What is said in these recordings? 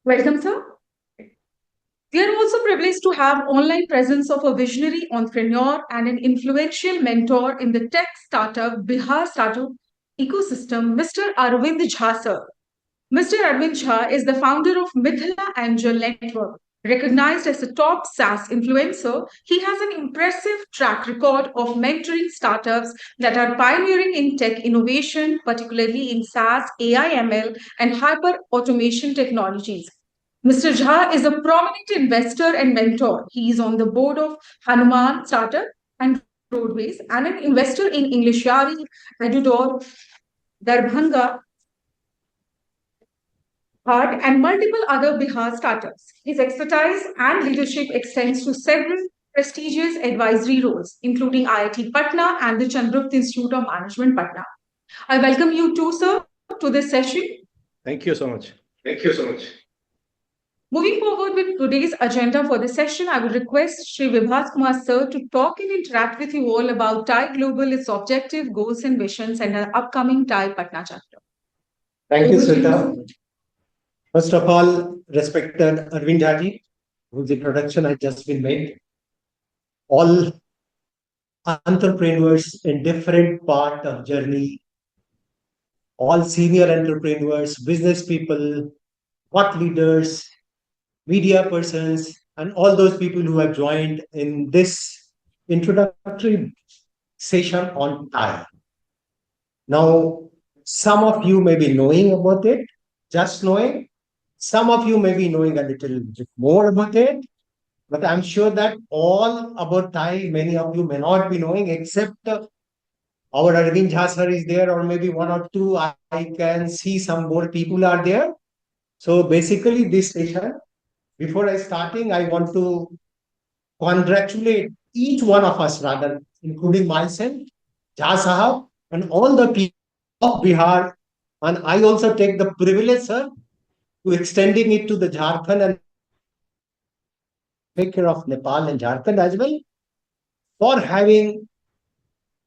Welcome, sir. We are also privileged to have online presence of a visionary entrepreneur and an influential mentor in the tech startup Bihar startup ecosystem, Mr. Arvind Jha, sir. Mr. Arvind Jha is the founder of Mithila Angel Network. Recognized as a top SaaS influencer, he has an impressive track record of mentoring startups that are pioneering in tech innovation, particularly in SaaS, AI, ML, and hyper automation technologies. Mr. Jha is a prominent investor and mentor. He is on the board of Hanuman Startup and Roadways and an investor in English Yari, Edudor, Darbhanga, Heart, and multiple other Bihar startups. His expertise and leadership extends to several prestigious advisory roles, including IIT Patna and the Chandragupta Institute of Management, Patna. I welcome you too, sir, to this session. Thank you so much. Thank you so much. Moving forward with today's agenda for the session, I will request Shri Vibhash Kumar sir to talk and interact with you all about TiE Global, its objective, goals and visions, and our upcoming TiE Patna chapter. Thank you, Sweta. First of all, respected Arvind Haji, whose introduction has just been made. All entrepreneurs in different part of journey, all senior entrepreneurs, business people, thought leaders, media persons, and all those people who have joined in this introductory session on TiE. Now, some of you may be knowing about it, just knowing. Some of you may be knowing a little bit more about it, but I'm sure that all about TiE, many of you may not be knowing, except our Arvind Jha sir is there, or maybe one or two. I can see some more people are there. So basically, this session, before I starting, I want to congratulate each one of us, rather, including myself, Jha Sahab, and all the people of Bihar. And I also take the privilege, sir, to extending it to the Jharkhand and take care of Nepal and Jharkhand as well, for having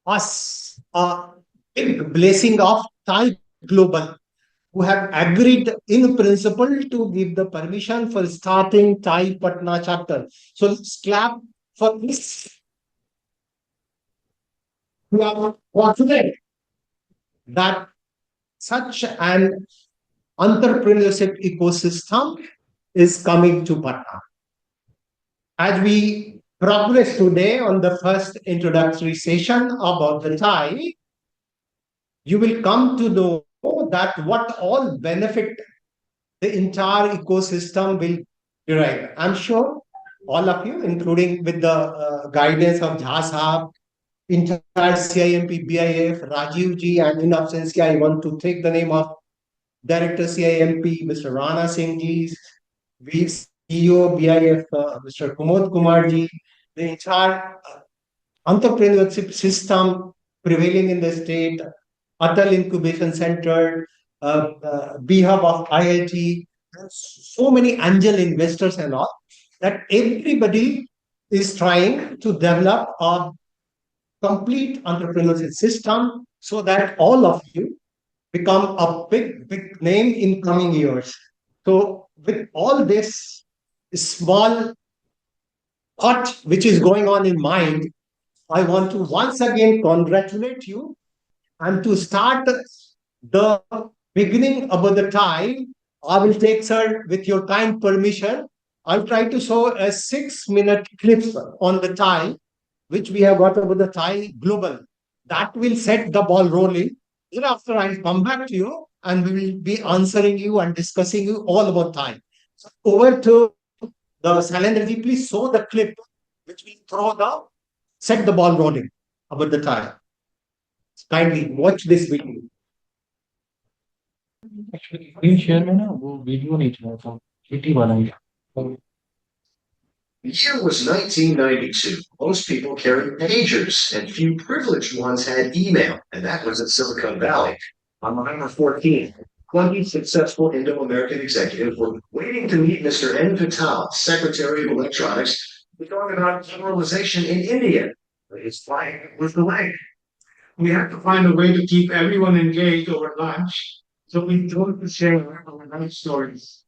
us a big blessing of TiE Global, who have agreed in principle to give the permission for starting TiE Patna chapter. So let's clap for this. We are fortunate that such an entrepreneurship ecosystem is coming to Patna. As we progress today on the first introductory session about the TiE, you will come to know that what all benefit the entire ecosystem will derive. I'm sure all of you, including with the guidance of Jha Sahab, entire CIMP-BIIF, Rajiv ji, and in absence, I want to take the name of Director CIMP, Mr. Rana Singh ji, CEO BIF, Mr. Kumar ji, the entire entrepreneurship system prevailing in the state, Atal Incubation Center, BHub of IIT, so many angel investors and all, that everybody is trying to develop a complete entrepreneurship system so that all of you become a big name in coming years. So with all this small thought which is going on in mind, I want to once again congratulate you, and to start the beginning about the TiE, I will take, sir, with your kind permission, I'll try to show a 6-minute clip on the TiE, which we have got about the TiE Global. That will set the ball rolling. Thereafter, I'll come back to you and we will be answering you and discussing you all about TiE. So over to the Salendraji, please show the clip, which will set the ball rolling about the TiE. Kindly watch this video. Screen share में ना वो video नहीं चला था video बनाई The year was 1992. Most people carried pagers, and few privileged ones had email, and that was in Silicon Valley. On November 14th, 20 successful Indo-American executives were waiting to meet Mr. N. Patel, Secretary of Electronics, to talk about liberalization in India. His flight was delayed. We had to find a way to keep everyone engaged over lunch, so we chose to share our life stories.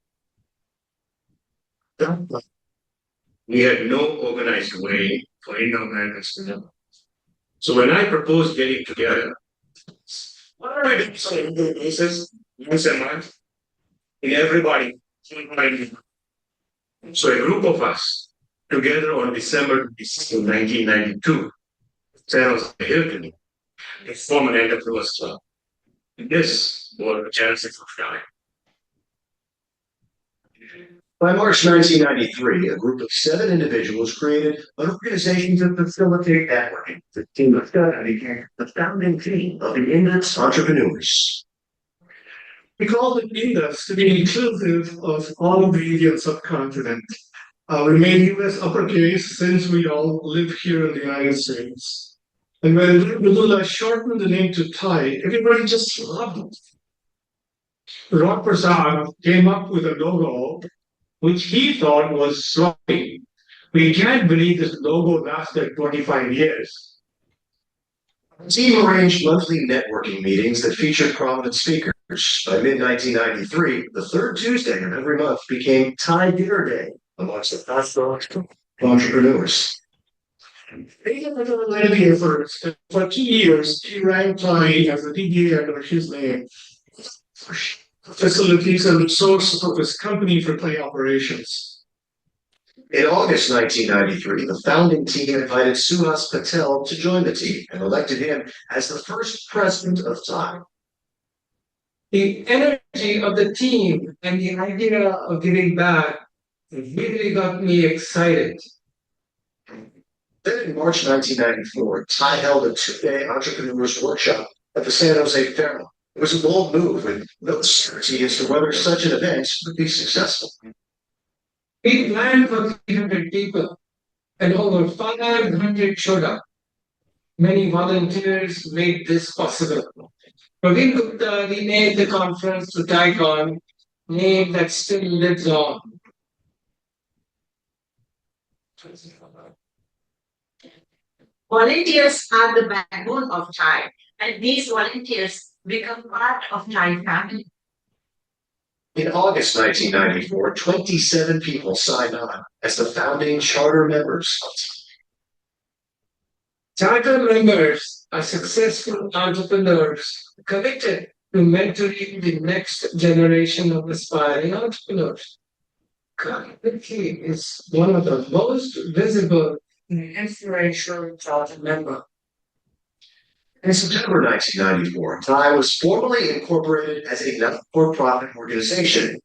We had no organized way for Indo-Americans to know. So when I proposed getting together, what are we doing? So in the cases, once a month, in everybody. So a group of us together on December 1992, San Jose Hilton, they formed an entrepreneurs club. This was the genesis of TiE. By March 1993, a group of 7 individuals created an organization to facilitate networking. The team of study became the founding team of the Indus Entrepreneurs. We call it Indus to be inclusive of all the Indian subcontinent. We made US uppercase since we all live here in the United States. And when Mithila shortened the name to TiE, everybody just loved it. Rod Prasad came up with a logo which he thought was sloppy. We can't believe this logo lasted 25 years. The team arranged monthly networking meetings that featured prominent speakers. By mid-1993, the third Tuesday of every month became TiE Dinner Day amongst the fast-growing entrepreneurs. For 2 years, he ranked TiE as the DBA under his name, facilities and resources of his company for TiE operations. In August 1993, the founding team invited Suhas Patel to join the team and elected him as the first president of TiE. The energy of the team and the idea of giving back really got me excited. Then in March 1994, TiE held a 2-day entrepreneurs workshop at the San Jose Fair. It was a bold move with no certainty as to whether such an event would be successful. We planned for 300 people, and over 500 showed up. Many volunteers made this possible. Praveen Gupta renamed the conference to TiECon, name that still lives on. Volunteers are the backbone of TiE, and these volunteers become part of TiE family. In August 1994, 27 people signed on as the founding charter members of TiE. Charter members are successful entrepreneurs committed to mentoring the next generation of aspiring entrepreneurs. Wiki is one of the most visible and influential charter members. In September 1994, TiE was formally incorporated as a not-for-profit organization. In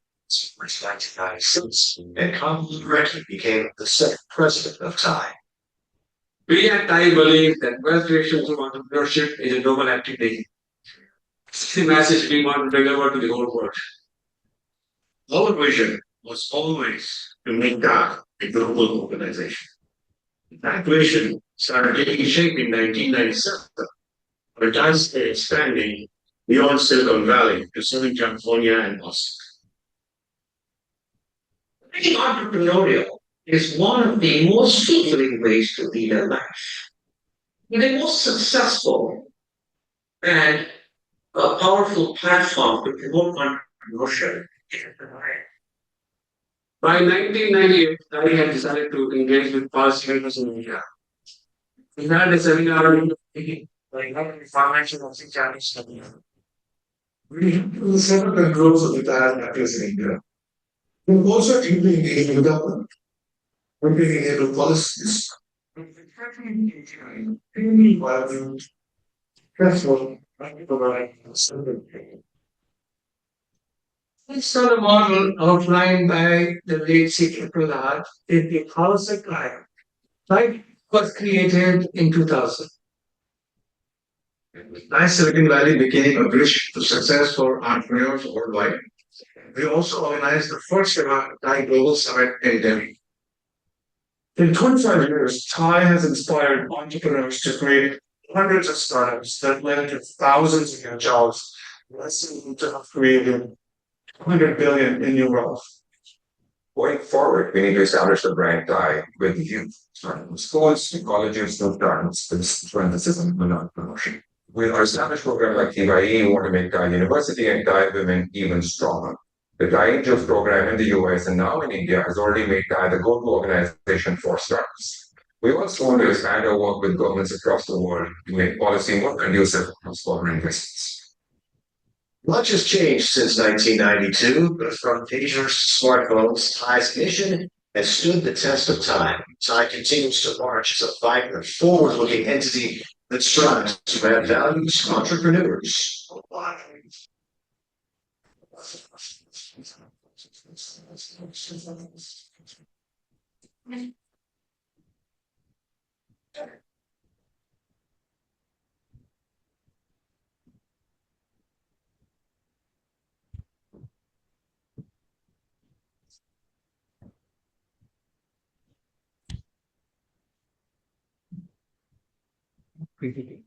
1996, and Kumar became the second president of TiE. We at TiE believe that wealth creation through entrepreneurship is a noble activity. It's the message we want to deliver to the whole world. Our vision was always to make TiE a global organization. That vision started taking shape in 1997, but TiE is expanding beyond Silicon Valley to Southern California and Austin. Being entrepreneurial is one of the most fulfilling ways to lead a life. The most successful and a powerful platform to promote entrepreneurship. By 1998, I had decided to engage with policymakers in India. We had a seminar in financial and challenge study. We had several controls of the entire practice in India. We also deeply engaged with government. We're being able policies. Environment, stressful, we saw the model outlined by the late C.K. Prahlad in the House of Life. Life was created in 2000. Silicon Valley became a bridge to success for entrepreneurs worldwide. We also organized the first ever TiE Global Summit in Delhi. In 25 years, TiE has inspired entrepreneurs to create hundreds of startups that led to thousands of new jobs, lesson to have created 100 billion in new wealth. Going forward, we need to establish the brand TiE with youth, starting from schools, colleges, and startups, with emphasis on entrepreneurship. With our established program like TiE, we want to make TiE University and TiE Women even stronger. The TiE Juice program in the US and now in India has already made TiE the go-to organization for startups. We also want to expand our work with governments across the world to make policy more conducive for foreign investments. Much has changed since 1992, but from pagers to smartphones, TiE's mission has stood the test of time. TiE continues to march as a vibrant, forward-looking entity that strives to add value to entrepreneurs. PPT.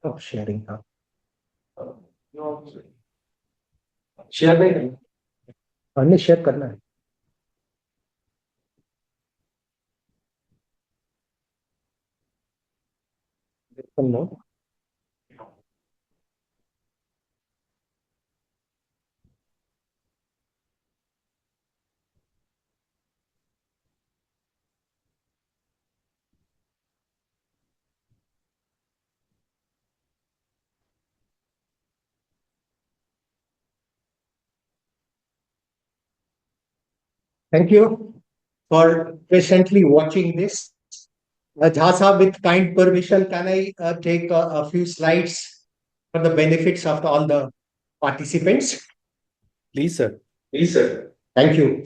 Oh, sharing now. Share नहीं करेंगे हमने share करना है No. Thank you for patiently watching this. Jhasa, with kind permission, can I take a few slides for the benefits of all the participants? Please sir Please, sir. Thank you.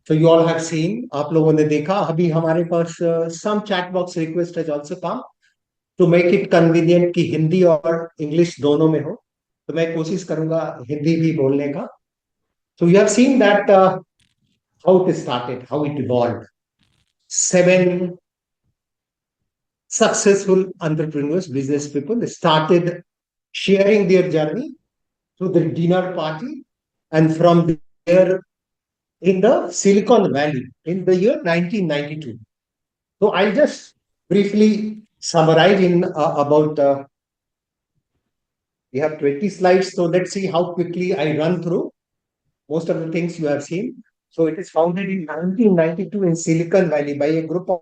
So you all have seen, आप लोगों ने देखा, अभी हमारे पास some chat box request has also come to make it convenient कि हिंदी और English दोनों में हो. तो मैं कोशिश करूंगा हिंदी भी बोलने का. So you have seen that how it started, how it evolved. 7 successful entrepreneurs, business people, started sharing their journey through the dinner party, and from there in the Silicon Valley in the year 1992. So I'll just briefly summarize in about, we have 20 slides, so let's see how quickly I run through. Most of the things you have seen. So it is founded in 1992 in Silicon Valley by a group of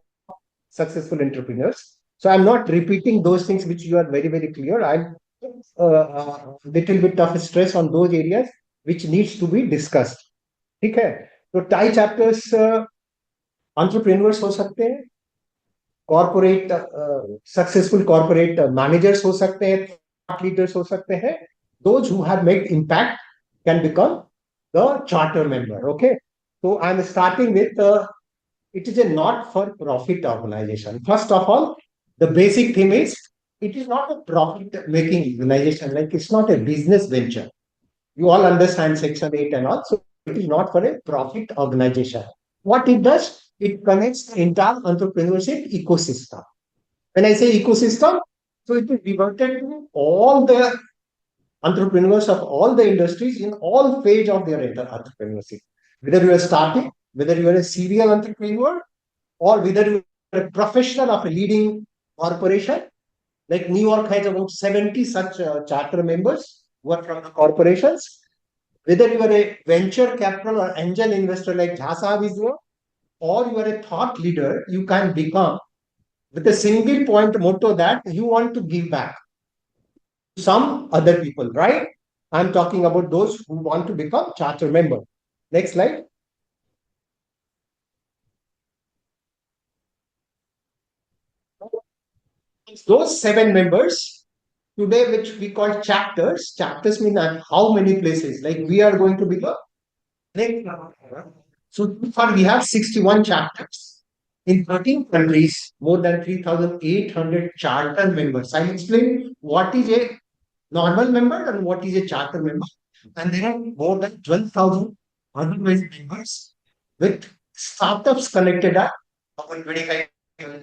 successful entrepreneurs. So I'm not repeating those things which you are very, very clear. I'm little bit of stress on those areas which needs to be discussed. ठीक है? तो TiE chapters entrepreneurs हो सकते हैं, corporate successful corporate managers हो सकते हैं, thought leaders हो सकते हैं. Those who have made impact can become the charter member. Okay, so I'm starting with it is a not-for-profit organization. First of all, the basic theme is it is not a profit-making organization. Like it's not a business venture. You all understand Section 8 and all. So it is not for a profit organization. What it does, it connects the entire entrepreneurship ecosystem. When I say ecosystem, so it is devoted to all the entrepreneurs of all the industries in all phase of their entrepreneurship. Whether you are starting, whether you are a serial entrepreneur, or whether you are a professional of a leading corporation, like New York has about 70 such charter members who are from the corporations. Whether you are a venture capital or angel investor like Jhasa is there, or you are a thought leader, you can become with a single point motto that you want to give back to some other people, right? I'm talking about those who want to become charter member. Next slide. Those 7 members today, which we call chapters. Chapters mean how many places? Like we are going to be the next. So far we have 61 chapters in 13 countries, more than 3,800 charter members. I'll explain what is a normal member and what is a charter member. And there are more than 12,000 otherwise members with startups connected at about 25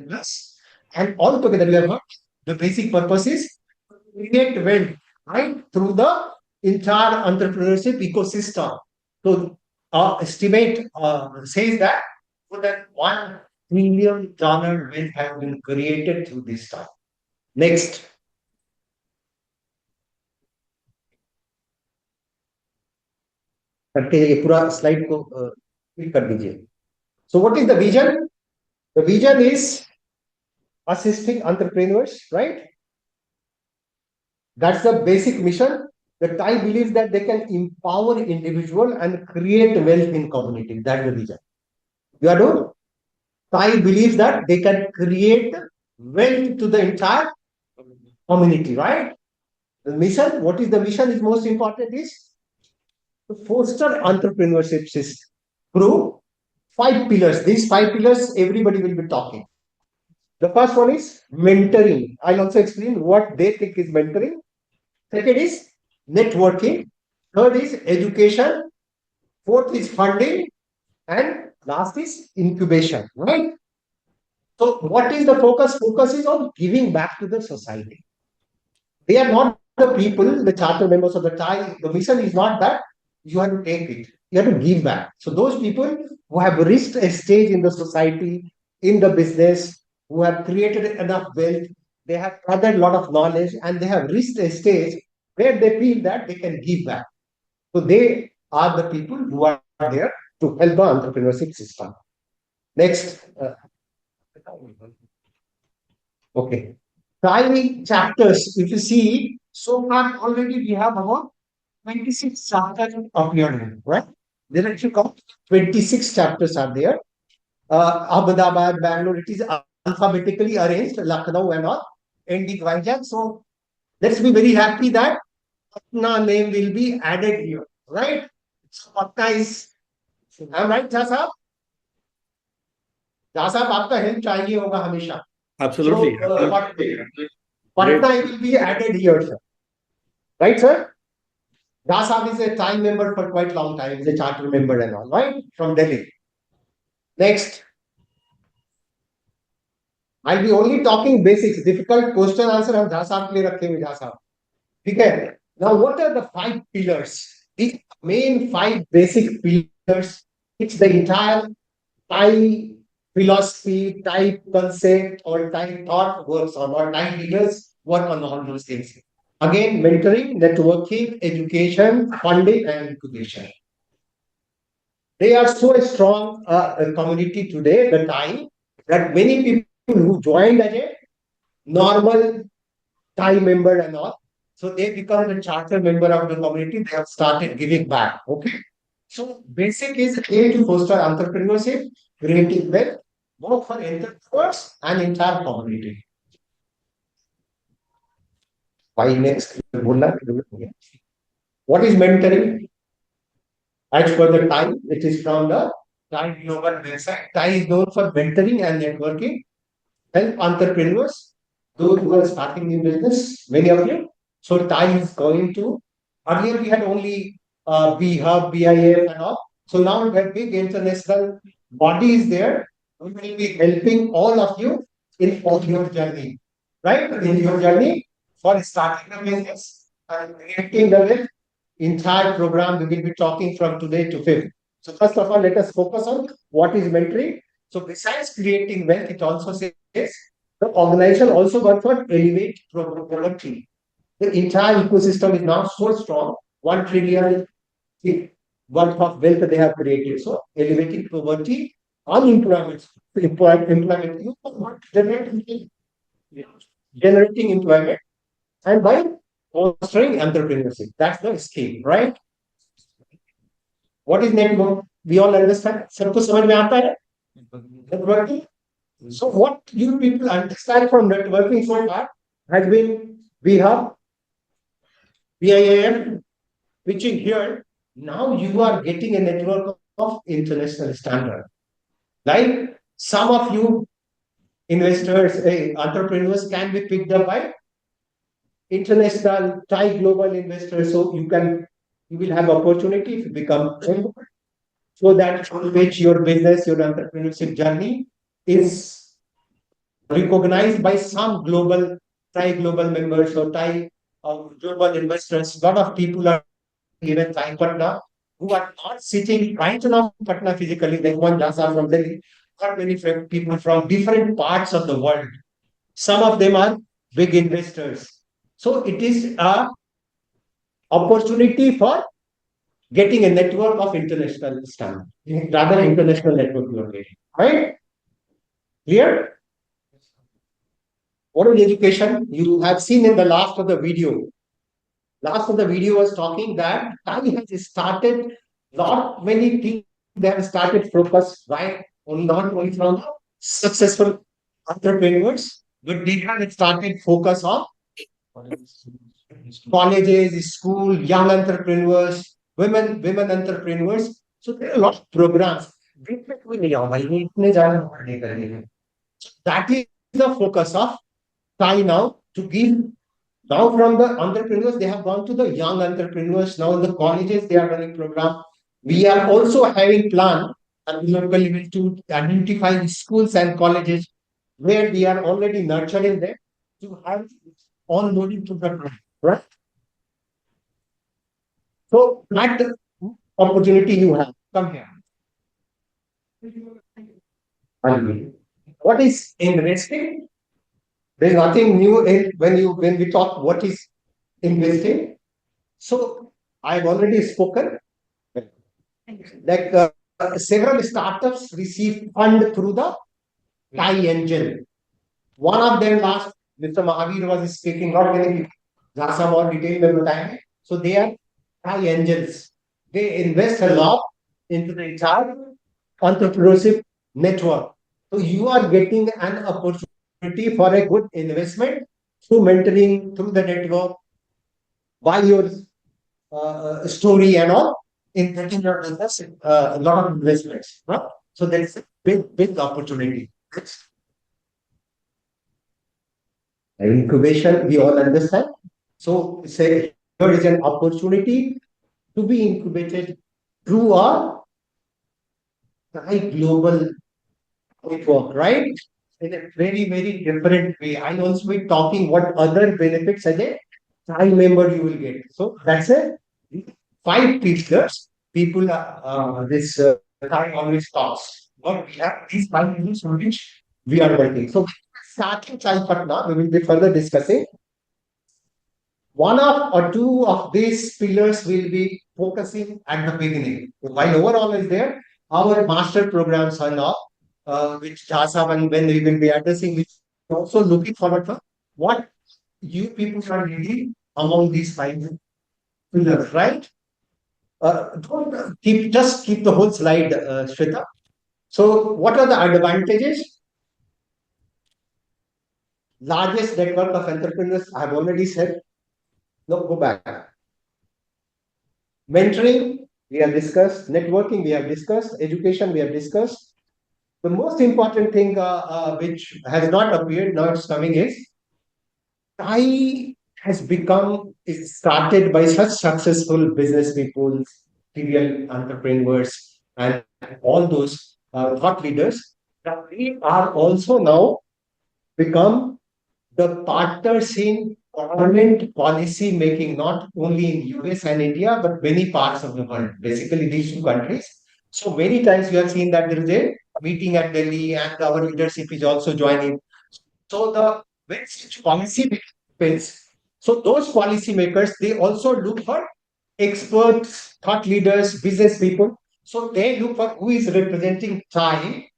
plus. And all together, we have got the basic purpose is to create wealth, right, through the entire entrepreneurship ecosystem. So, estimate says that for that 1 $1 trillion wealth has been created through this time. Next. करके ये पूरा slide को click कर दीजिए. So what is the vision? The vision is assisting entrepreneurs, right? That's the basic mission. The TiE believes that they can empower individual and create wealth in community. That's the vision. You are doing? TiE believes that they can create wealth to the entire community, right? The mission, what is the mission is most important is to foster entrepreneurship system through 5 pillars. These 5 pillars, everybody will be talking. The first one is mentoring. I'll also explain what they think is mentoring. Second is networking. Third is education. Fourth is funding. And last is incubation, right? So what is the focus? Focus is on giving back to the society. They are not the people, the charter members of the TiE. The mission is not that you have to take it. You have to give back. So those people who have reached a stage in the society, in the business, who have created enough wealth, they have gathered a lot of knowledge, and they have reached a stage where they feel that they can give back. So they are the people who are there to help the entrepreneurship system. Next. Okay. TiE chapters, if you see, so far already we have about 26 chapters appeared, right? There are actually 26 chapters are there. Ahmedabad, Bangalore, it is alphabetically arranged, Lucknow and all, ending Vizag. So let's be very happy that Patna name will be added here, right? So Patna is, am I right, Jha Sahab? Jha Sahab, आपका help चाहिए होगा हमेशा. Absolutely. So, Patna will be added here, sir. Right, sir? Jha Sahab is a TiE member for quite long time. He's a charter member and all, right? From Delhi. Next. I'll be only talking basics. Difficult question answer हम Jha Sahab के लिए रखे हुए Jha Sahab. ठीक है? Now, what are the 5 pillars? The main 5 basic pillars which the entire TiE philosophy, TiE concept, or TiE thought works on, or TiE leaders work on all those things. Again, mentoring, networking, education, funding, and incubation. They are so strong a community today, the TiE, that many people who joined as a normal TiE member and all, so they become a charter member of the community. They have started giving back. Okay. So basic is A, to foster entrepreneurship, creating wealth, both for entrepreneurs and entire community. Why next? What is mentoring? As per the TiE, it is from the TiE Global website. TiE is known for mentoring and networking, help entrepreneurs, those who are starting new business, many of you. So TiE is going to, earlier we had only BIIF, BIIF and all. So now we have big international bodies there who will be helping all of you in your journey, right? In your journey for starting a business and creating the entire program. We will be talking from today to 5th. So first of all, let us focus on what is mentoring. So besides creating wealth, it also says the organization also works for elevate poverty. The entire ecosystem is now so strong, 1 trillion worth of wealth they have created. So elevating poverty, unemployment, employment, generating employment, and by fostering entrepreneurship. That's the scheme, right? What is network? We all understand. सबको समझ में आता है? Networking. So what you people understand from networking so far has been BIIF, BIIF, which is here. Now you are getting a network of international standard. Like some of you investors, entrepreneurs can be picked up by international TiE global investors. So you will have opportunity if you become so that on which your business, your entrepreneurship journey is recognized by some global TiE global members or TiE global investors. A lot of people are given TiE Patna who are not sitting right now in Patna physically, like one Jasa from Delhi, not many people from different parts of the world. Some of them are big investors. So it is a opportunity for getting a network of international standard, rather international network you are getting, right? Clear? What is education? You have seen in the last of the video. Last of the video was talking that TiE has started lot many things. They have started focus right on not only from successful entrepreneurs, but they have started focus on colleges, school, young entrepreneurs, women entrepreneurs. So there are a lot of programs. That is the focus of TiE now to give. Now from the entrepreneurs, they have gone to the young entrepreneurs. Now in the colleges, they are running program. We are also having plan at the local level to identify schools and colleges where we are already nurturing them to have onboarding to the program, right? So that opportunity you have. Come here. What is investing? There is nothing new in when we talk what is investing. So I've already spoken. Like several startups receive fund through the TiE engine. One of them last Mr. Mahavir was speaking, not many people. Jasa more detail में बताएंगे. So they are TiE angels. They invest a lot into the entire entrepreneurship network. So you are getting an opportunity for a good investment through mentoring, through the network, by your story and all in getting your business a lot of investments. Huh? So that's a big opportunity. Incubation, we all understand. So say here is an opportunity to be incubated through a high global network, right? In a very different way. I'll also be talking what other benefits as a TiE member you will get. So that's a 5 pillars. People this TiE always talks. But we have these 5 pillars on which we are working. So starting TiE Patna, we will be further discussing. One of or two of these pillars will be focusing at the beginning. While overall is there, our master programs are now, which Jasa when we will be addressing, which also looking forward for what you people are needing among these 5 pillars, right? Don't keep just keep the whole slide, Shweta. So, what are the advantages? Largest network of entrepreneurs, I have already said. No, go back. Mentoring, we have discussed. Networking, we have discussed. Education, we have discussed. The most important thing which has not appeared, now it's coming, is TiE has become, is started by such successful business people, serial entrepreneurs, and all those thought leaders that we are also now become the partners in government policy making, not only in US and India, but many parts of the world, basically these 2 countries. So many times you have seen that there is a meeting at Delhi and our leadership is also joining. So the when such policy happens, so those policy makers, they also look for experts, thought leaders, business people. So they look for who is representing TiE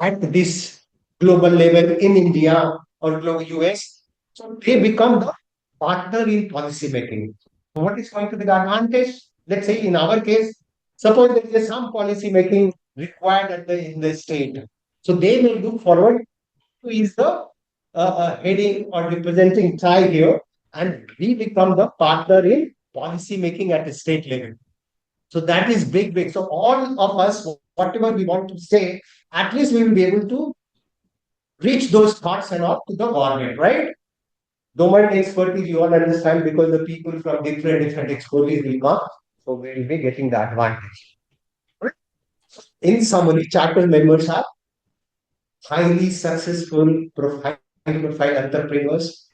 at this global level in India or global US. So they become the partner in policy making. So what is going to be the advantage? Let's say in our case, suppose there is some policy making required at in the state. So they will look forward who is the heading or representing TiE here, and we become the partner in policy making at the state level. So that is big. So all of us, whatever we want to say, at least we will be able to reach those thoughts and all to the government, right? Domain expertise, you all understand, because the people from different expertise will come. So we will be getting the advantage. Right? In summary, charter members are highly successful high-profile entrepreneurs,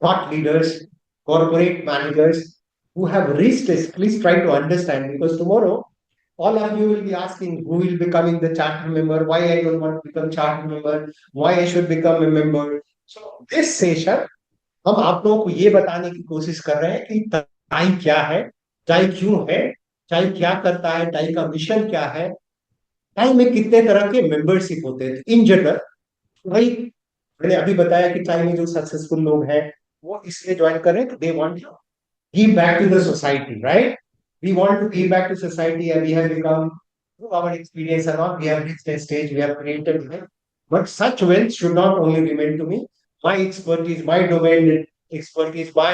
thought leaders, corporate managers who have reached this. Please try to understand, because tomorrow all of you will be asking who will becoming the charter member, why I don't want to become charter member, why I should become a member. So this session हम आप लोगों को ये बताने की कोशिश कर रहे हैं कि टाई क्या है, टाई क्यों है, टाई क्या करता है, टाई का मिशन क्या है, टाई में कितने तरह के मेंबरशिप होते हैं इन जनरल। भाई मैंने अभी बताया कि टाई में जो सक्सेसफुल लोग हैं वो इसलिए ज्वाइन कर रहे हैं कि they want to give back to the society, right? We want to give back to society and we have become, through our experience and all, we have reached a stage, we have created wealth. But such wealth should not only remain to me. My expertise, my domain expertise, my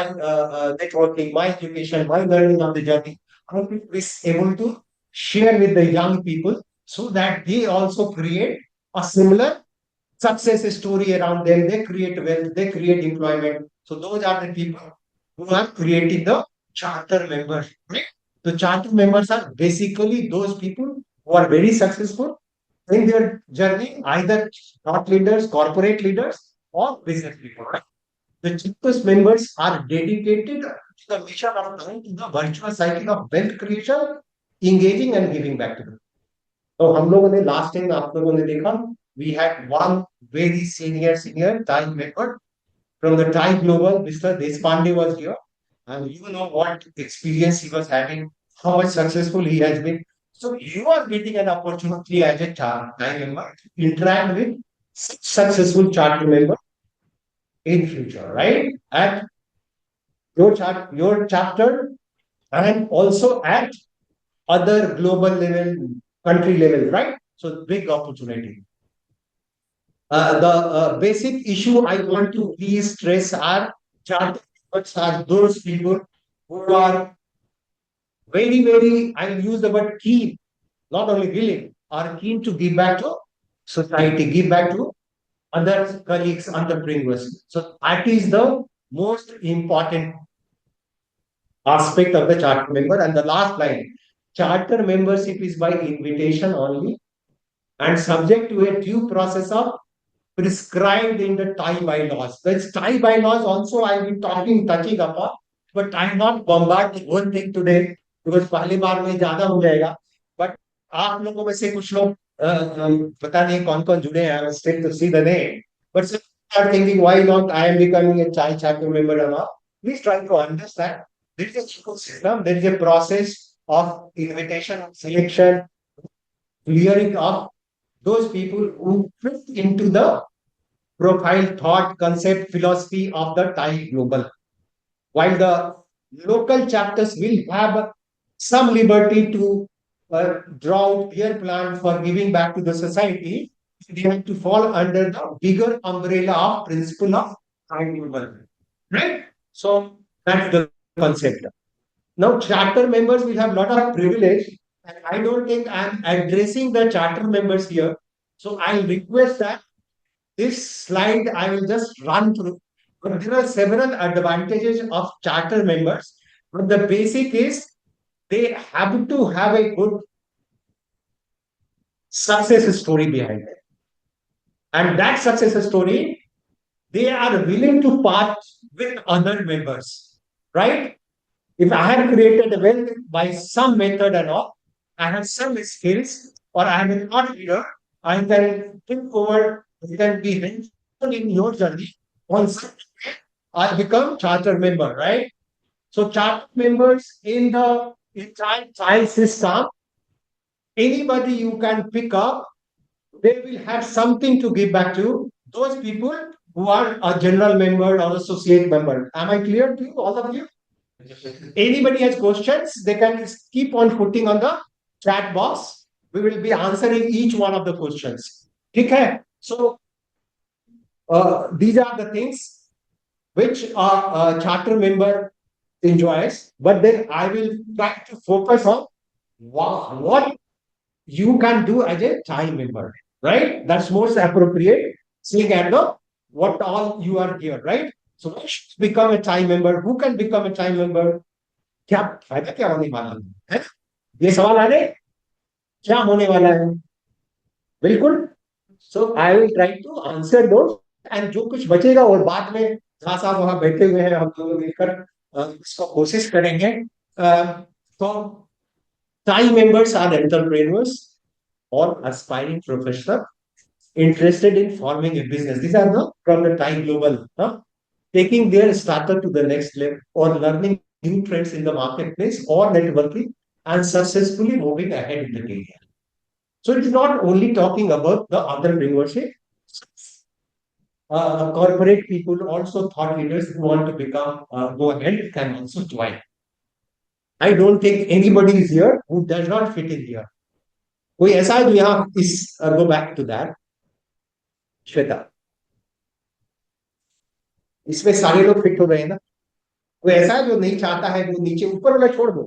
networking, my education, my learning of the journey, I will be able to share with the young people so that they also create a similar success story around them. They create wealth, they create employment. So those are the people who are creating the charter members. Right? The charter members are basically those people who are very successful in their journey, either thought leaders, corporate leaders, or business people. Right? The cheapest members are dedicated to the mission of trying to the virtuous cycle of wealth creation, engaging and giving back to them. तो हम लोगों ने last time आप लोगों ने देखा we had one very senior TiE member from the TiE Global, Mr. Deshpande was here, and you know what experience he was having, how much successful he has been. So you are getting an opportunity as a TiE member to interact with such successful charter member in future, right? At your chapter and also at other global level, country level, right? So big opportunity. The basic issue I want to please stress are charter members are those people who are very, I will use the word keen, not only willing, are keen to give back to society, give back to other colleagues, entrepreneurs. So that is the most important aspect of the charter member. And the last line, charter membership is by invitation only and subject to a due process of prescribed in the TiE bylaws. The TiE bylaws also I've been touching upon, but I'm not bombard the whole thing today because पहली बार में ज्यादा हो जाएगा. But आप लोगों में से कुछ लोग पता नहीं कौन-कौन जुड़े हैं. I was still to see the name. But some are thinking why not I am becoming a TiE chapter member or not. Please try to understand. There is a ecosystem. There is a process of invitation, selection, clearing of those people who fit into the profile, thought, concept, philosophy of the TiE Global. While the local chapters will have some liberty to draw out their plan for giving back to the society, they have to fall under the bigger umbrella of principle of TiE Global. Right? So that's the concept. Now, charter members will have a lot of privilege, and I don't think I'm addressing the charter members here. So I'll request that this slide I will just run through. But there are several advantages of charter members. But the basic is they have to have a good success story behind it. And that success story, they are willing to part with other members. Right? If I have created a wealth by some method and all, I have some skills, or I am a thought leader, I can think over, I can be mentioned in your journey. On such I become charter member, right? So charter members in the entire child system, anybody you can pick up, they will have something to give back to those people who are a general member or associate member. Am I clear to you, all of you? Anybody has questions, they can keep on putting on the chat box. We will be answering each one of the questions. Okay? So these are the things which a charter member enjoys. But then I will try to focus on what you can do as a TiE member, right? That's most appropriate. Seeing at the what all you are here, right? So who should become a TiE member? Who can become a TiE member? क्या फायदा क्या होने वाला है? ये सवाल आ रहे क्या होने वाला है? बिल्कुल. So I will try to answer those and जो कुछ बचेगा और बाद में जहाँ साहब वहाँ बैठे हुए हैं हम लोग मिलकर इसको कोशिश करेंगे. तो TiE members are entrepreneurs or aspiring professionals interested in forming a business. These are the from the TiE Global, taking their startup to the next level or learning new trends in the marketplace or networking and successfully moving ahead in the career. So it is not only talking about the entrepreneurship. Corporate people, also thought leaders who want to become go ahead can also join. I don't think anybody is here who does not fit in here. कोई ऐसा है जो यहाँ इस go back to that, Shweta, इसमें सारे लोग fit हो गए हैं ना? कोई ऐसा है जो नहीं चाहता है, वो नीचे ऊपर वाला छोड़ दो.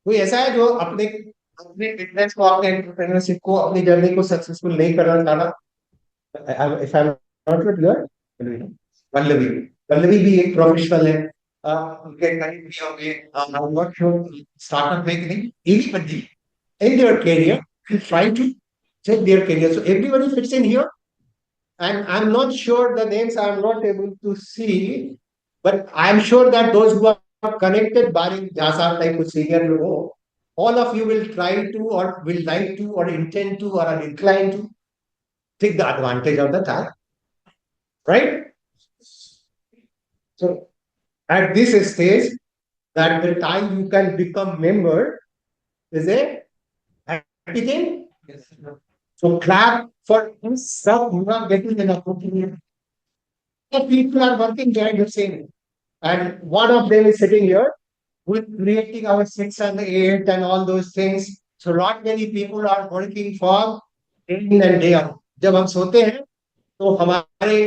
कोई ऐसा है जो अपने अपने बिजनेस को, अपने एंटरप्रेन्योरशिप को, अपनी जर्नी को सक्सेसफुल नहीं करना चाहता? If I'm not clear, Pallavi, Pallavi भी एक प्रोफेशनल है. उनके कहीं भी होंगे, I'm not sure startup में कि नहीं. Anybody in their career try to check their career. So everybody fits in here. And I'm not sure the names I'm not able to see, but I'm sure that those who are connected, barring Jasa type of senior logo, all of you will try to or will like to or intend to or are inclined to take the advantage of the time. Right? So at this stage, that the time you can become member is a happy thing. Yes. So clap for some who are getting an opportunity. The people are working behind the scene. And one of them is sitting here with creating our 6 and 8 and all those things. So not many people are working for day in and day out. जब हम सोते हैं तो हमारे,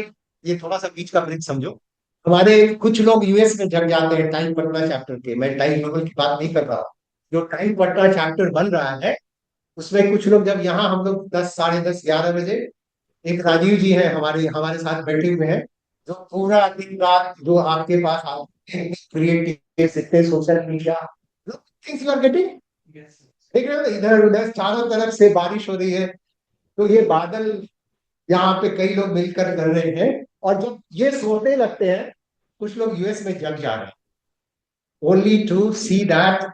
ये थोड़ा सा बीच का ब्रेक समझो, हमारे कुछ लोग यूएस में जग जाते हैं टाइम पटना चैप्टर के. मैं टाइम ग्लोबल की बात नहीं कर रहा. जो टाइम पटना चैप्टर बन रहा है उसमें कुछ लोग जब यहाँ हम लोग 10, साढ़े 10, 11 बजे, एक राजीव जी हैं हमारे हमारे साथ बैठे हुए हैं जो पूरा दिन रात जो आपके पास क्रिएटिव सीखते, social media things you are getting. देख रहे हो इधर उधर चारों तरफ से बारिश हो रही है. तो ये बादल यहाँ पे कई लोग मिलकर कर रहे हैं. और जब ये सोने लगते हैं कुछ लोग यूएस में जग जा रहे हैं. Only to see that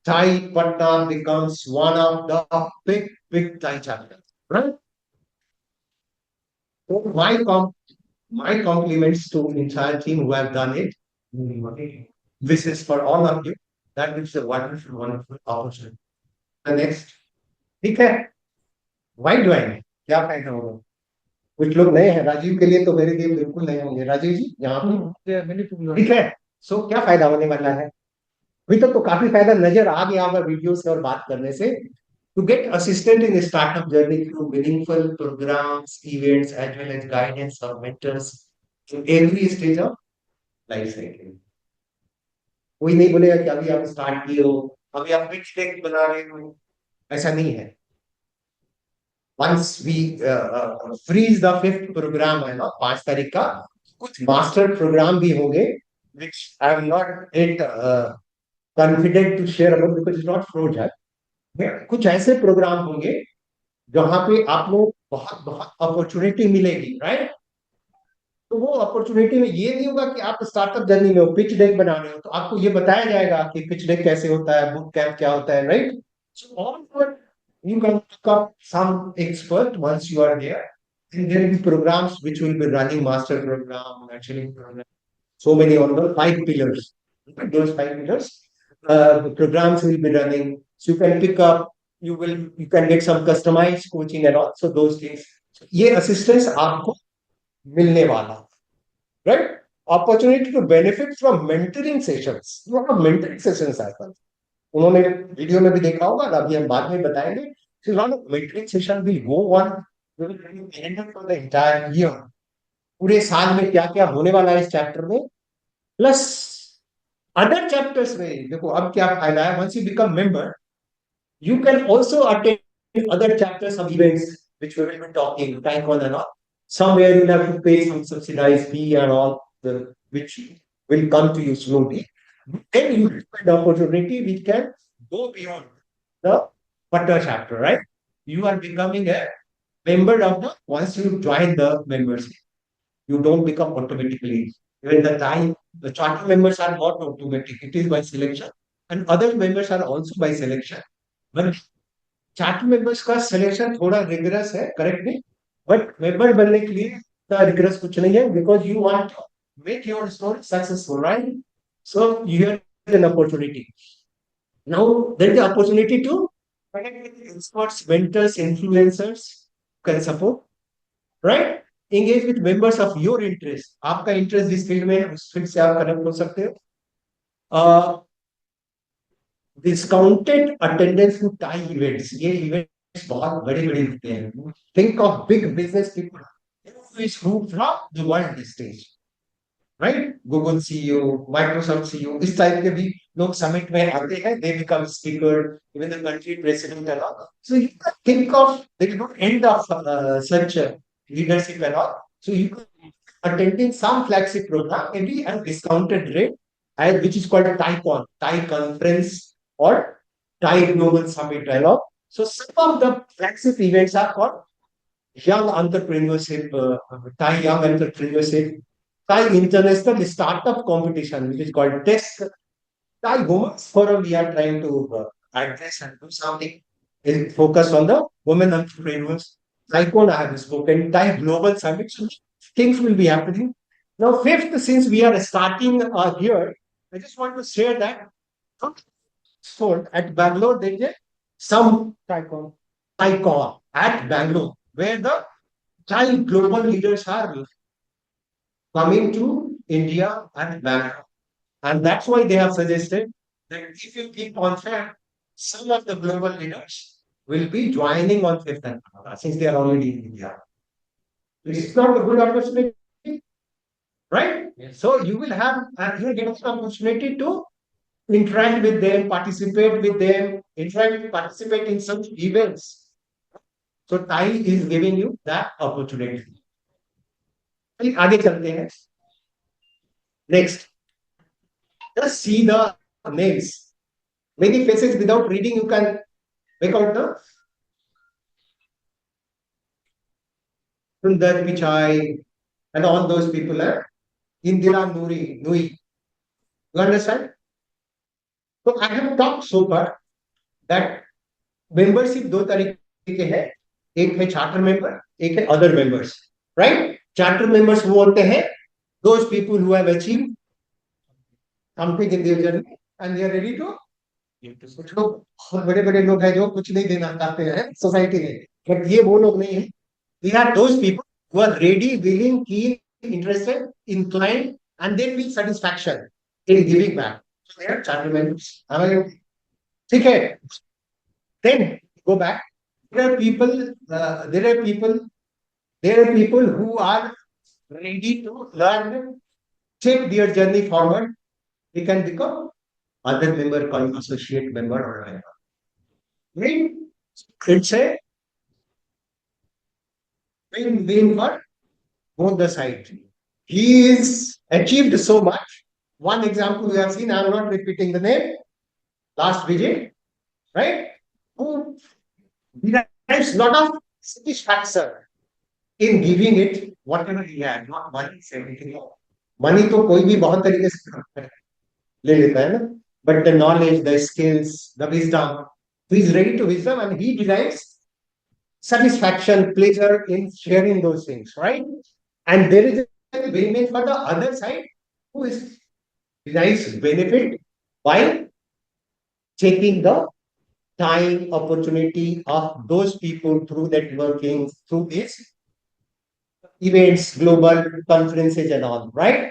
TiE Patna becomes one of the big TiE chapters, right? So my compliments to entire team who have done it. This is for all of you. That is a wonderful opportunity. The next, ठीक है? Why do I need? क्या फायदा होगा? कुछ लोग नए हैं. राजीव के लिए तो मेरे लिए बिल्कुल नए होंगे. राजीव जी यहाँ पे ठीक है. सो क्या फायदा होने वाला है? अभी तक तो काफी फायदा नजर आ गया होगा वीडियो से और बात करने से. To get assistant in the startup journey through meaningful programs, events, as well as guidance or mentors in every stage of life cycle. कोई नहीं बोलेगा कि अभी आप स्टार्ट किए हो, अभी आप पिच डेक बना रहे हो. ऐसा नहीं है. Once we freeze the 5th program है ना 5 तारीख का, कुछ मास्टर प्रोग्राम भी होंगे which I am not yet confident to share about because it's not frozen. कुछ ऐसे प्रोग्राम होंगे जहां पे आपको बहुत बहुत अपॉर्चुनिटी मिलेगी. राइट? तो वो अपॉर्चुनिटी में ये नहीं होगा कि आप स्टार्टअप जर्नी में हो, पिच डेक बना रहे हो तो आपको ये बताया जाएगा कि पिच डेक कैसे होता है, बुक कैंप क्या होता है. Right? So all you can pick up some expert once you are there, and there will be programs which will be running master program, actually program. So many on the 5 pillars. Those 5 pillars, the programs will be running. So you can pick up, you can get some customized coaching and all. So those things. ये assistance आपको मिलने वाला. Right? Opportunity to benefit from mentoring sessions. You have mentoring sessions happen. उन्होंने video में भी देखा होगा, अभी हम बाद में बताएंगे. So a lot of mentoring session will go on. We will end up for the entire year. पूरे साल में क्या क्या होने वाला है इस चैप्टर में, प्लस अदर चैप्टर्स में. देखो अब क्या फायदा है, once you become member, you can also attend other chapters of events which we will be talking, TiECon and all. Somewhere you'll have to pay some subsidized fee and all, which will come to you slowly. Then you have the opportunity which can go beyond the Patna chapter, right? You are becoming a member of the, once you join the membership, you don't become automatically. Even the time, the charter members are not automatic. It is by selection. and other members are also by selection. But charter members का selection थोड़ा rigorous है, correct me? But member बनने के लिए इतना rigorous कुछ नहीं है, because you want to make your story successful, right? So you have an opportunity. Now there is the opportunity to connect with experts, mentors, influencers who can support, right? Engage with members of your interest. आपका interest जिस field में है उस field से आप connect हो सकते हो. Discounted attendance to TiE events. ये events बहुत बड़े बड़े होते हैं. Think of big business people who is who from the world stage, right? Google CEO, Microsoft CEO, इस टाइप के भी लोग समिट में आते हैं. They become speaker, even the country president and all. So you can think of there is no end of such leadership and all. So you can attending some flagship program maybe at discounted rate, and which is called TiECon, TiE conference or TiE Global Summit Dialogue. So some of the flagship events are called Young Entrepreneurship, TiE Young Entrepreneurship, TiE International Startup Competition, which is called TEST, TiE Women's Forum. We are trying to address and do something in focus on the women entrepreneurs. TiECon I have spoken, TiE Global Summit. So things will be happening. Now, fifth, since we are starting here, I just want to share that so at Bangalore, there is some TiECon at Bangalore, where the TiE global leaders are coming to India and Bangalore. And that's why they have suggested that if you keep on track, some of the global leaders will be joining on 5th and since they are already in India. It's not a good opportunity, right? Yes. So you will have and you get an opportunity to interact with them, participate with them, participate in some events. So TiE is giving you that opportunity. आगे चलते हैं. Next, just see the names. Many faces without reading, you can make out the Sundar Pichai and all those people are Indira Nui. You understand? So I have talked so far that membership दो तरीके के हैं. एक है charter member, एक है other members, right? Charter members वो होते हैं those people who have achieved something in their journey and they are ready to. कुछ लोग बहुत बड़े बड़े लोग हैं जो कुछ नहीं देना चाहते हैं सोसाइटी में, बट ये वो लोग नहीं है. We are those people who are ready, willing, keen, interested, inclined, and then with satisfaction in giving back. So they are charter members. ठीक है. Then go back. There are people who are ready to learn, take their journey forward. They can become other member called associate member or member. Right? It's a win-win for both the sides. He is achieved so much. One example we have seen, I am not repeating the name, last visit, right? Who derives lot of satisfaction in giving it whatever he had, not money, everything else. Money तो कोई भी बहुत तरीके से ले लेता है ना, but the knowledge, the skills, the wisdom, he is ready to wisdom and he derives satisfaction, pleasure in sharing those things, right? And there is a benefit for the other side who is derives benefit by taking the time, opportunity of those people through networking, through these events, global conferences and all, right?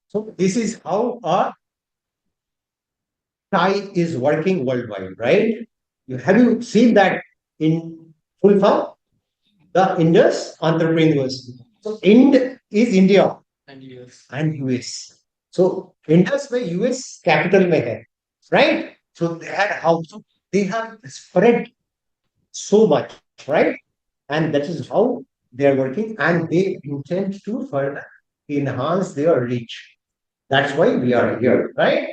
So this is how a TiE is working worldwide, right? Have you seen that in full form? The Indus Entrepreneurs. So Ind is India And US. and US. So Indus में US capital में है, right? So they have spread so much, right? And that is how they are working, and they intend to further enhance their reach. That's why we are here, right?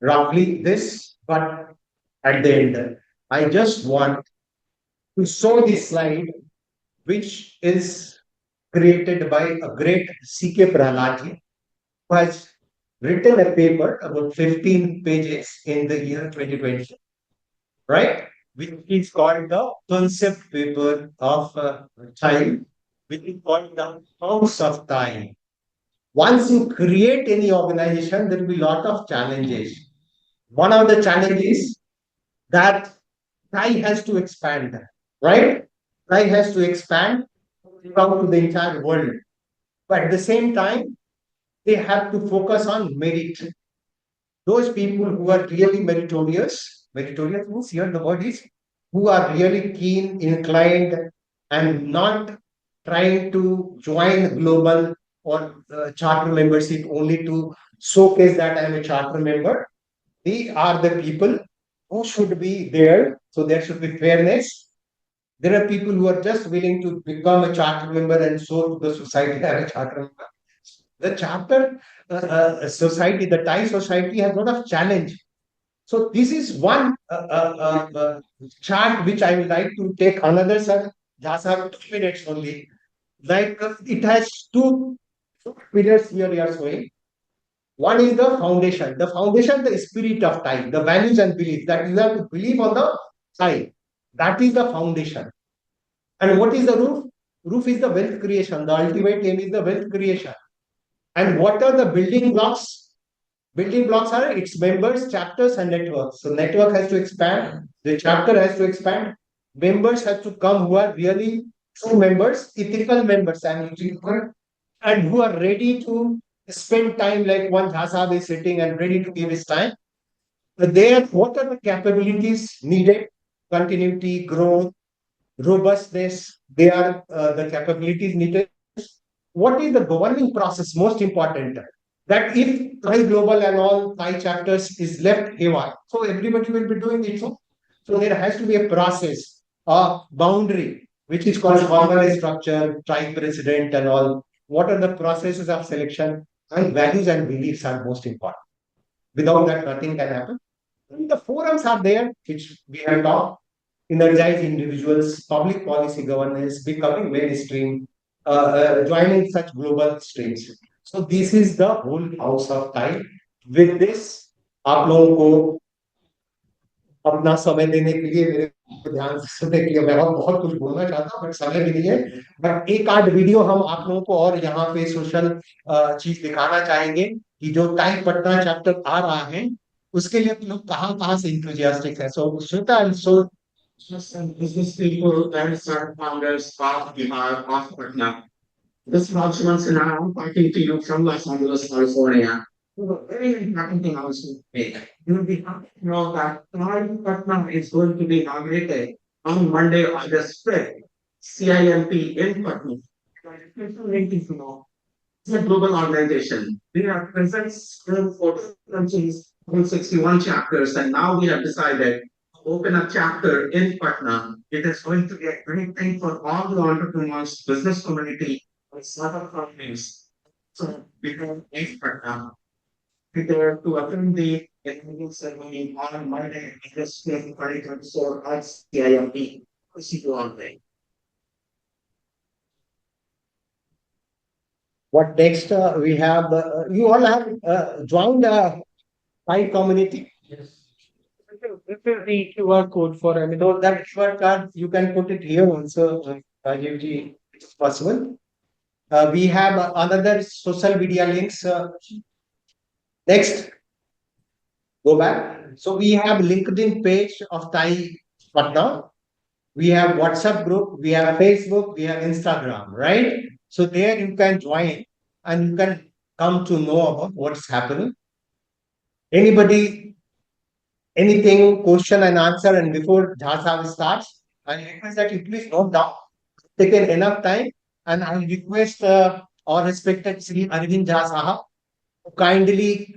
Roughly this, but at the end, I just want to show this slide, which is created by a great C.K. Prahalad ji, who has written a paper about 15 pages in the year 2020, right? Which is called the concept paper of time, which is called the house of time. Once you create any organization, there will be a lot of challenges. One of the challenges that TiE has to expand, right? TiE has to expand out to the entire world. But at the same time, they have to focus on merit. Those people who are really meritorious means here the word is who are really keen, inclined, and not trying to join global or charter membership only to showcase that I am a charter member. They are the people who should be there. So there should be fairness. There are people who are just willing to become a charter member and show to the society they are a charter member. The charter society, the Thai society has a lot of challenge. So this is one chart which I would like to take another, sir. Just have 2 minutes only. Like it has two pillars here we are showing. One is the foundation. The foundation, the spirit of Thai, the values and beliefs that you have to believe on the Thai. That is the foundation. And what is the roof? Roof is the wealth creation. The ultimate aim is the wealth creation. And what are the building blocks? Building blocks are its members, chapters, and networks. So network has to expand, the chapter has to expand, members have to come who are really true members, ethical members, and who are ready to spend time like one Jhasab is sitting and ready to give his time. But there, what are the capabilities needed? Continuity, growth, robustness, they are the capabilities needed. What is the governing process most important? That if Thai Global and all Thai chapters is left haywire, so everybody will be doing it. So there has to be a process, a boundary, which is called organized structure, Thai president and all. What are the processes of selection? And values and beliefs are most important. Without that, nothing can happen. And the forums are there, which we have talked, energize individuals, public policy governance, becoming mainstream, joining such global streams. So this is the whole house of time. With this, आप लोगों को अपना समय देने के लिए मेरे को ध्यान से सुनने के लिए मैं और बहुत कुछ बोलना चाहता हूँ बट समय भी नहीं है बट एक आध वीडियो हम आप लोगों को और यहाँ पे सोशल चीज दिखाना चाहेंगे कि जो टाइम पटना चैप्टर आ रहा है उसके लिए आप लोग कहाँ से इंथुजियास्टिक है so Shweta and so business people and start founders of Bihar of Patna. This was once in I'm talking to you from Los Angeles, California. So a very important thing I was to make. You will be happy to know that TiE Patna is going to be inaugurated on Monday, August 5th. CIMP in Patna. To know. It's a global organization. We have presence in 40 countries, 161 chapters, and now we have decided open a chapter in Patna. It is going to be a great thing for all the entrepreneurs, business community, and startup companies. So we can in Patna prepare to attend the inaugural ceremony on Monday, August 5th, 2024 at CIMP. We'll see you all day. what next we have you all have joined Thai community. Yes. This is the QR code for I mean, So that QR card, you can put it here also, Rajiv ji, if it's possible. We have another social media links. Next, go back. So we have LinkedIn page of TiE Patna. We have WhatsApp group, we have Facebook, we have Instagram, right? So there you can join and you can come to know about what's happening. Anybody anything, question and answer, and before Jhasab starts, I request that you please note down. Taken enough time, and I request our respected Sri Arvind Jha to kindly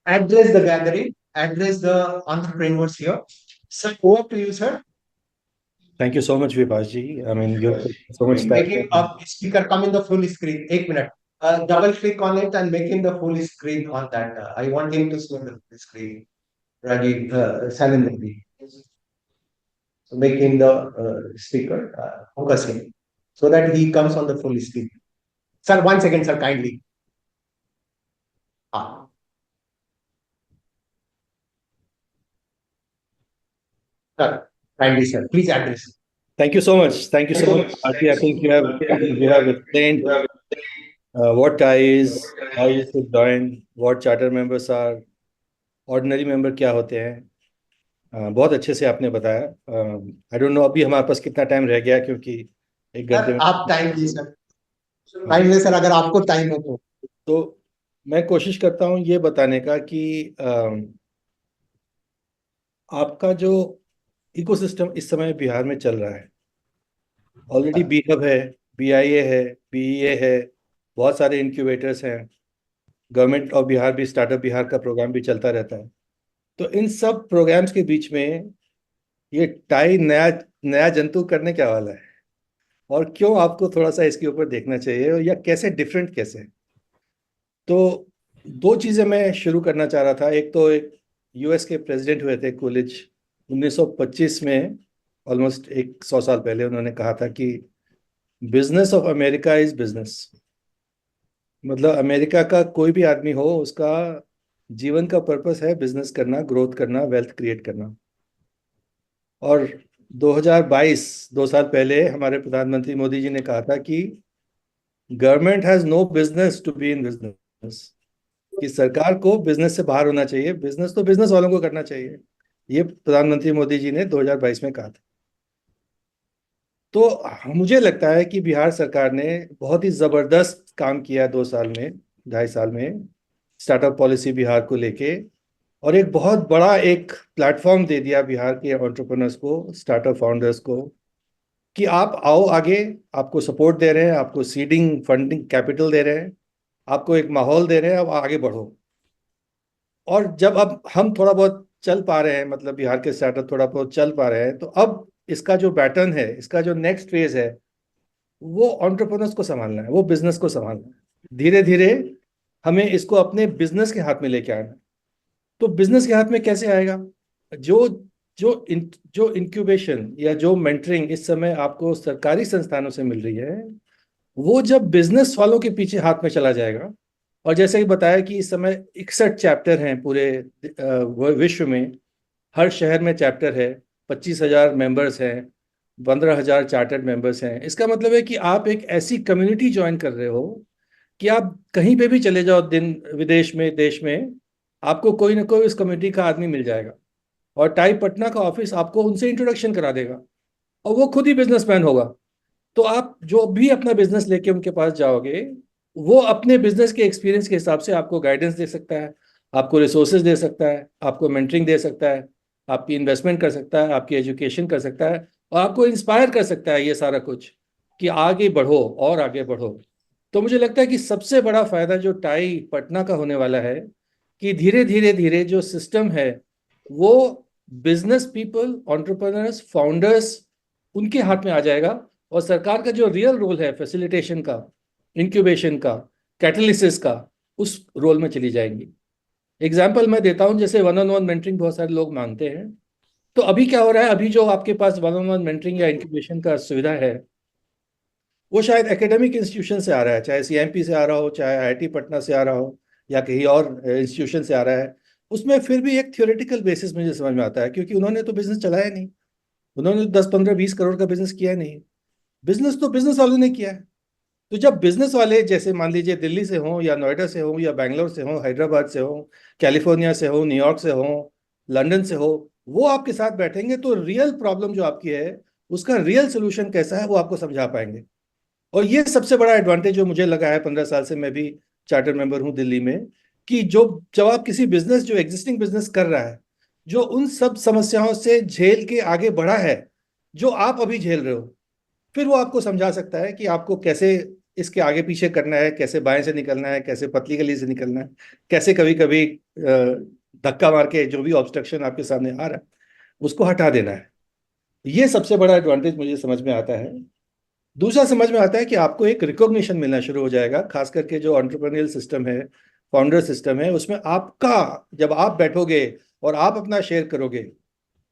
address the gathering, address the entrepreneurs here. Sir, over to you, sir. Thank you so much, Vibhash. I mean, you have so much Make time. him speaker come in the full screen. 1 minute. Double click on it and make him the full screen on that. I want him to see the full screen. Rajiv, Salindri. So make him the speaker, focus him, so that he comes on the full screen. Sir, 1 second, sir, kindly. Sir, kindly, sir. Please address. Thank you so much. Thank you so much, Bharti. I think you have explained what TiE is, how you should join, what charter members are, ordinary member क्या होते हैं. बहुत अच्छे से आपने बताया. I don't know अभी हमारे पास कितना टाइम रह गया, क्योंकि 1 घंटे सर में. आप टाइम दी सर. टाइम ले सर, अगर आपको टाइम है तो. मैं कोशिश करता हूँ ये बताने का कि आपका जो इकोसिस्टम इस समय बिहार में चल रहा है, ऑलरेडी BIIF है, BIA है, BEA है, बहुत सारे इंक्यूबेटर्स हैं. गवर्नमेंट ऑफ बिहार भी, स्टार्टअप बिहार का प्रोग्राम भी चलता रहता है. तो इन सब प्रोग्राम्स के बीच में ये टाई नया नया जंतु करने क्या वाला है, और क्यों आपको थोड़ा सा इसके ऊपर देखना चाहिए, या कैसे डिफरेंट कैसे है. तो 2 चीज़ें मैं शुरू करना चाह रहा था. एक तो एक US के प्रेसिडेंट हुए थे कॉलेज 1925 में, ऑलमोस्ट 100 साल पहले. उन्होंने कहा था कि business of America is business. मतलब अमेरिका का कोई भी आदमी हो, उसका जीवन का पर्पस है बिजनेस करना, ग्रोथ करना, वेल्थ क्रिएट करना. और 2022, 2 साल पहले हमारे प्रधानमंत्री मोदी जी ने कहा था कि government has no business to be in business, कि सरकार को बिजनेस से बाहर होना चाहिए, बिजनेस तो बिजनेस वालों को करना चाहिए. ये प्रधानमंत्री मोदी जी ने 2022 में कहा था. तो मुझे लगता है कि बिहार सरकार ने बहुत ही जबरदस्त काम किया 2 साल में, 2.5 साल में, स्टार्टअप पॉलिसी बिहार को लेके, और एक बहुत बड़ा एक प्लेटफॉर्म दे दिया बिहार के एंटरप्रेन्योर्स को, स्टार्टअप फाउंडर्स को, कि आप आओ आगे. आपको सपोर्ट दे रहे हैं, आपको सीडिंग फंडिंग कैपिटल दे रहे हैं, आपको एक माहौल दे रहे हैं, अब आगे बढ़ो. और जब अब हम थोड़ा बहुत चल पा रहे हैं, मतलब बिहार के स्टार्टअप थोड़ा बहुत चल पा रहे हैं, तो अब इसका जो पैटर्न है, इसका जो नेक्स्ट फेज है, वो एंटरप्रेन्योर्स को संभालना है, वो बिजनेस को संभालना है. धीरे धीरे हमें इसको अपने बिजनेस के हाथ में लेके आना है. तो बिजनेस के हाथ में कैसे आएगा? जो जो इंक्यूबेशन या जो मेंटरिंग इस समय आपको सरकारी संस्थानों से मिल रही है, वो जब बिजनेस वालों के पीछे हाथ में चला जाएगा. और जैसे कि बताया कि इस समय 61 चैप्टर हैं पूरे विश्व में, हर शहर में चैप्टर है, 25,000 मेंबर्स हैं, 15,000 चार्टर्ड मेंबर्स हैं. इसका मतलब है कि आप एक ऐसी कम्युनिटी ज्वाइन कर रहे हो कि आप कहीं पे भी चले जाओ, दिन विदेश में, देश में, आपको कोई ना कोई उस कम्युनिटी का आदमी मिल जाएगा. और टाई पटना का ऑफिस आपको उनसे इंट्रोडक्शन करा देगा, और वो खुद ही बिजनेसमैन होगा. तो आप जो भी अपना बिजनेस लेके उनके पास जाओगे, वो अपने बिजनेस के एक्सपीरियंस के हिसाब से आपको गाइडेंस दे सकता है, आपको रिसोर्सेज दे सकता है, आपको मेंटरिंग दे सकता है, आपकी इन्वेस्टमेंट कर सकता है, आपकी एजुकेशन कर सकता है, और आपको इंस्पायर कर सकता है ये सारा कुछ, कि आगे बढ़ो और आगे बढ़ो. तो मुझे लगता है कि सबसे बड़ा फायदा जो टाई पटना का होने वाला है, कि धीरे धीरे धीरे जो सिस्टम है, वो बिजनेस पीपल, एंटरप्रेन्योर्स, फाउंडर्स, उनके हाथ में आ जाएगा. और सरकार का जो रियल रोल है फैसिलिटेशन का, इंक्यूबेशन का, कैटलिसिस का, उस रोल में चली जाएंगी. एग्जाम्पल मैं देता हूं, जैसे 1-on-1 मेंटरिंग बहुत सारे लोग मांगते हैं. तो अभी क्या हो रहा है, अभी जो आपके पास 1-on-1 मेंटरिंग या इंक्यूबेशन का सुविधा है, वो शायद एकेडमिक इंस्टीट्यूशन से आ रहा है, चाहे CIMP से आ रहा हो, चाहे IIT पटना से आ रहा हो, या कहीं और इंस्टीट्यूशन से आ रहा है. उसमें फिर भी एक थ्योरेटिकल बेसिस मुझे समझ में आता है, क्योंकि उन्होंने तो बिजनेस चलाया नहीं, उन्होंने 10-15-20 करोड़ का बिजनेस किया नहीं. बिजनेस तो बिजनेस वालों ने किया है. तो जब बिजनेस वाले, जैसे मान लीजिए दिल्ली से हों, या नोएडा से हों, या बैंगलोर से हों, हैदराबाद से हों, कैलिफोर्निया से हो, न्यूयॉर्क से हो, लंदन से हो, वो आपके साथ बैठेंगे, तो रियल प्रॉब्लम जो आपकी है, उसका रियल सोल्यूशन कैसा है, वो आपको समझा पाएंगे. और ये सबसे बड़ा एडवांटेज जो मुझे लगा है, 15 साल से मैं भी चार्टर मेंबर हूँ दिल्ली में, कि जब आप किसी बिजनेस, जो एग्जिस्टिंग बिजनेस कर रहा है, जो उन सब समस्याओं से झेल के आगे बढ़ा है, जो आप अभी झेल रहे हो, फिर वो आपको समझा सकता है कि आपको कैसे इसके आगे पीछे करना है, कैसे बाएं से निकलना है, कैसे पतली गली से निकलना है, कैसे कभी कभी धक्का मार के जो भी ऑब्स्ट्रक्शन आपके सामने आ रहा है, उसको हटा देना है. ये सबसे बड़ा एडवांटेज मुझे समझ में आता है. दूसरा समझ में आता है कि आपको एक रिकॉग्निशन मिलना शुरू हो जाएगा, खास करके जो एंटरप्रेन्योरियल सिस्टम है, फाउंडर सिस्टम है, उसमें आपका, जब आप बैठोगे और आप अपना शेयर करोगे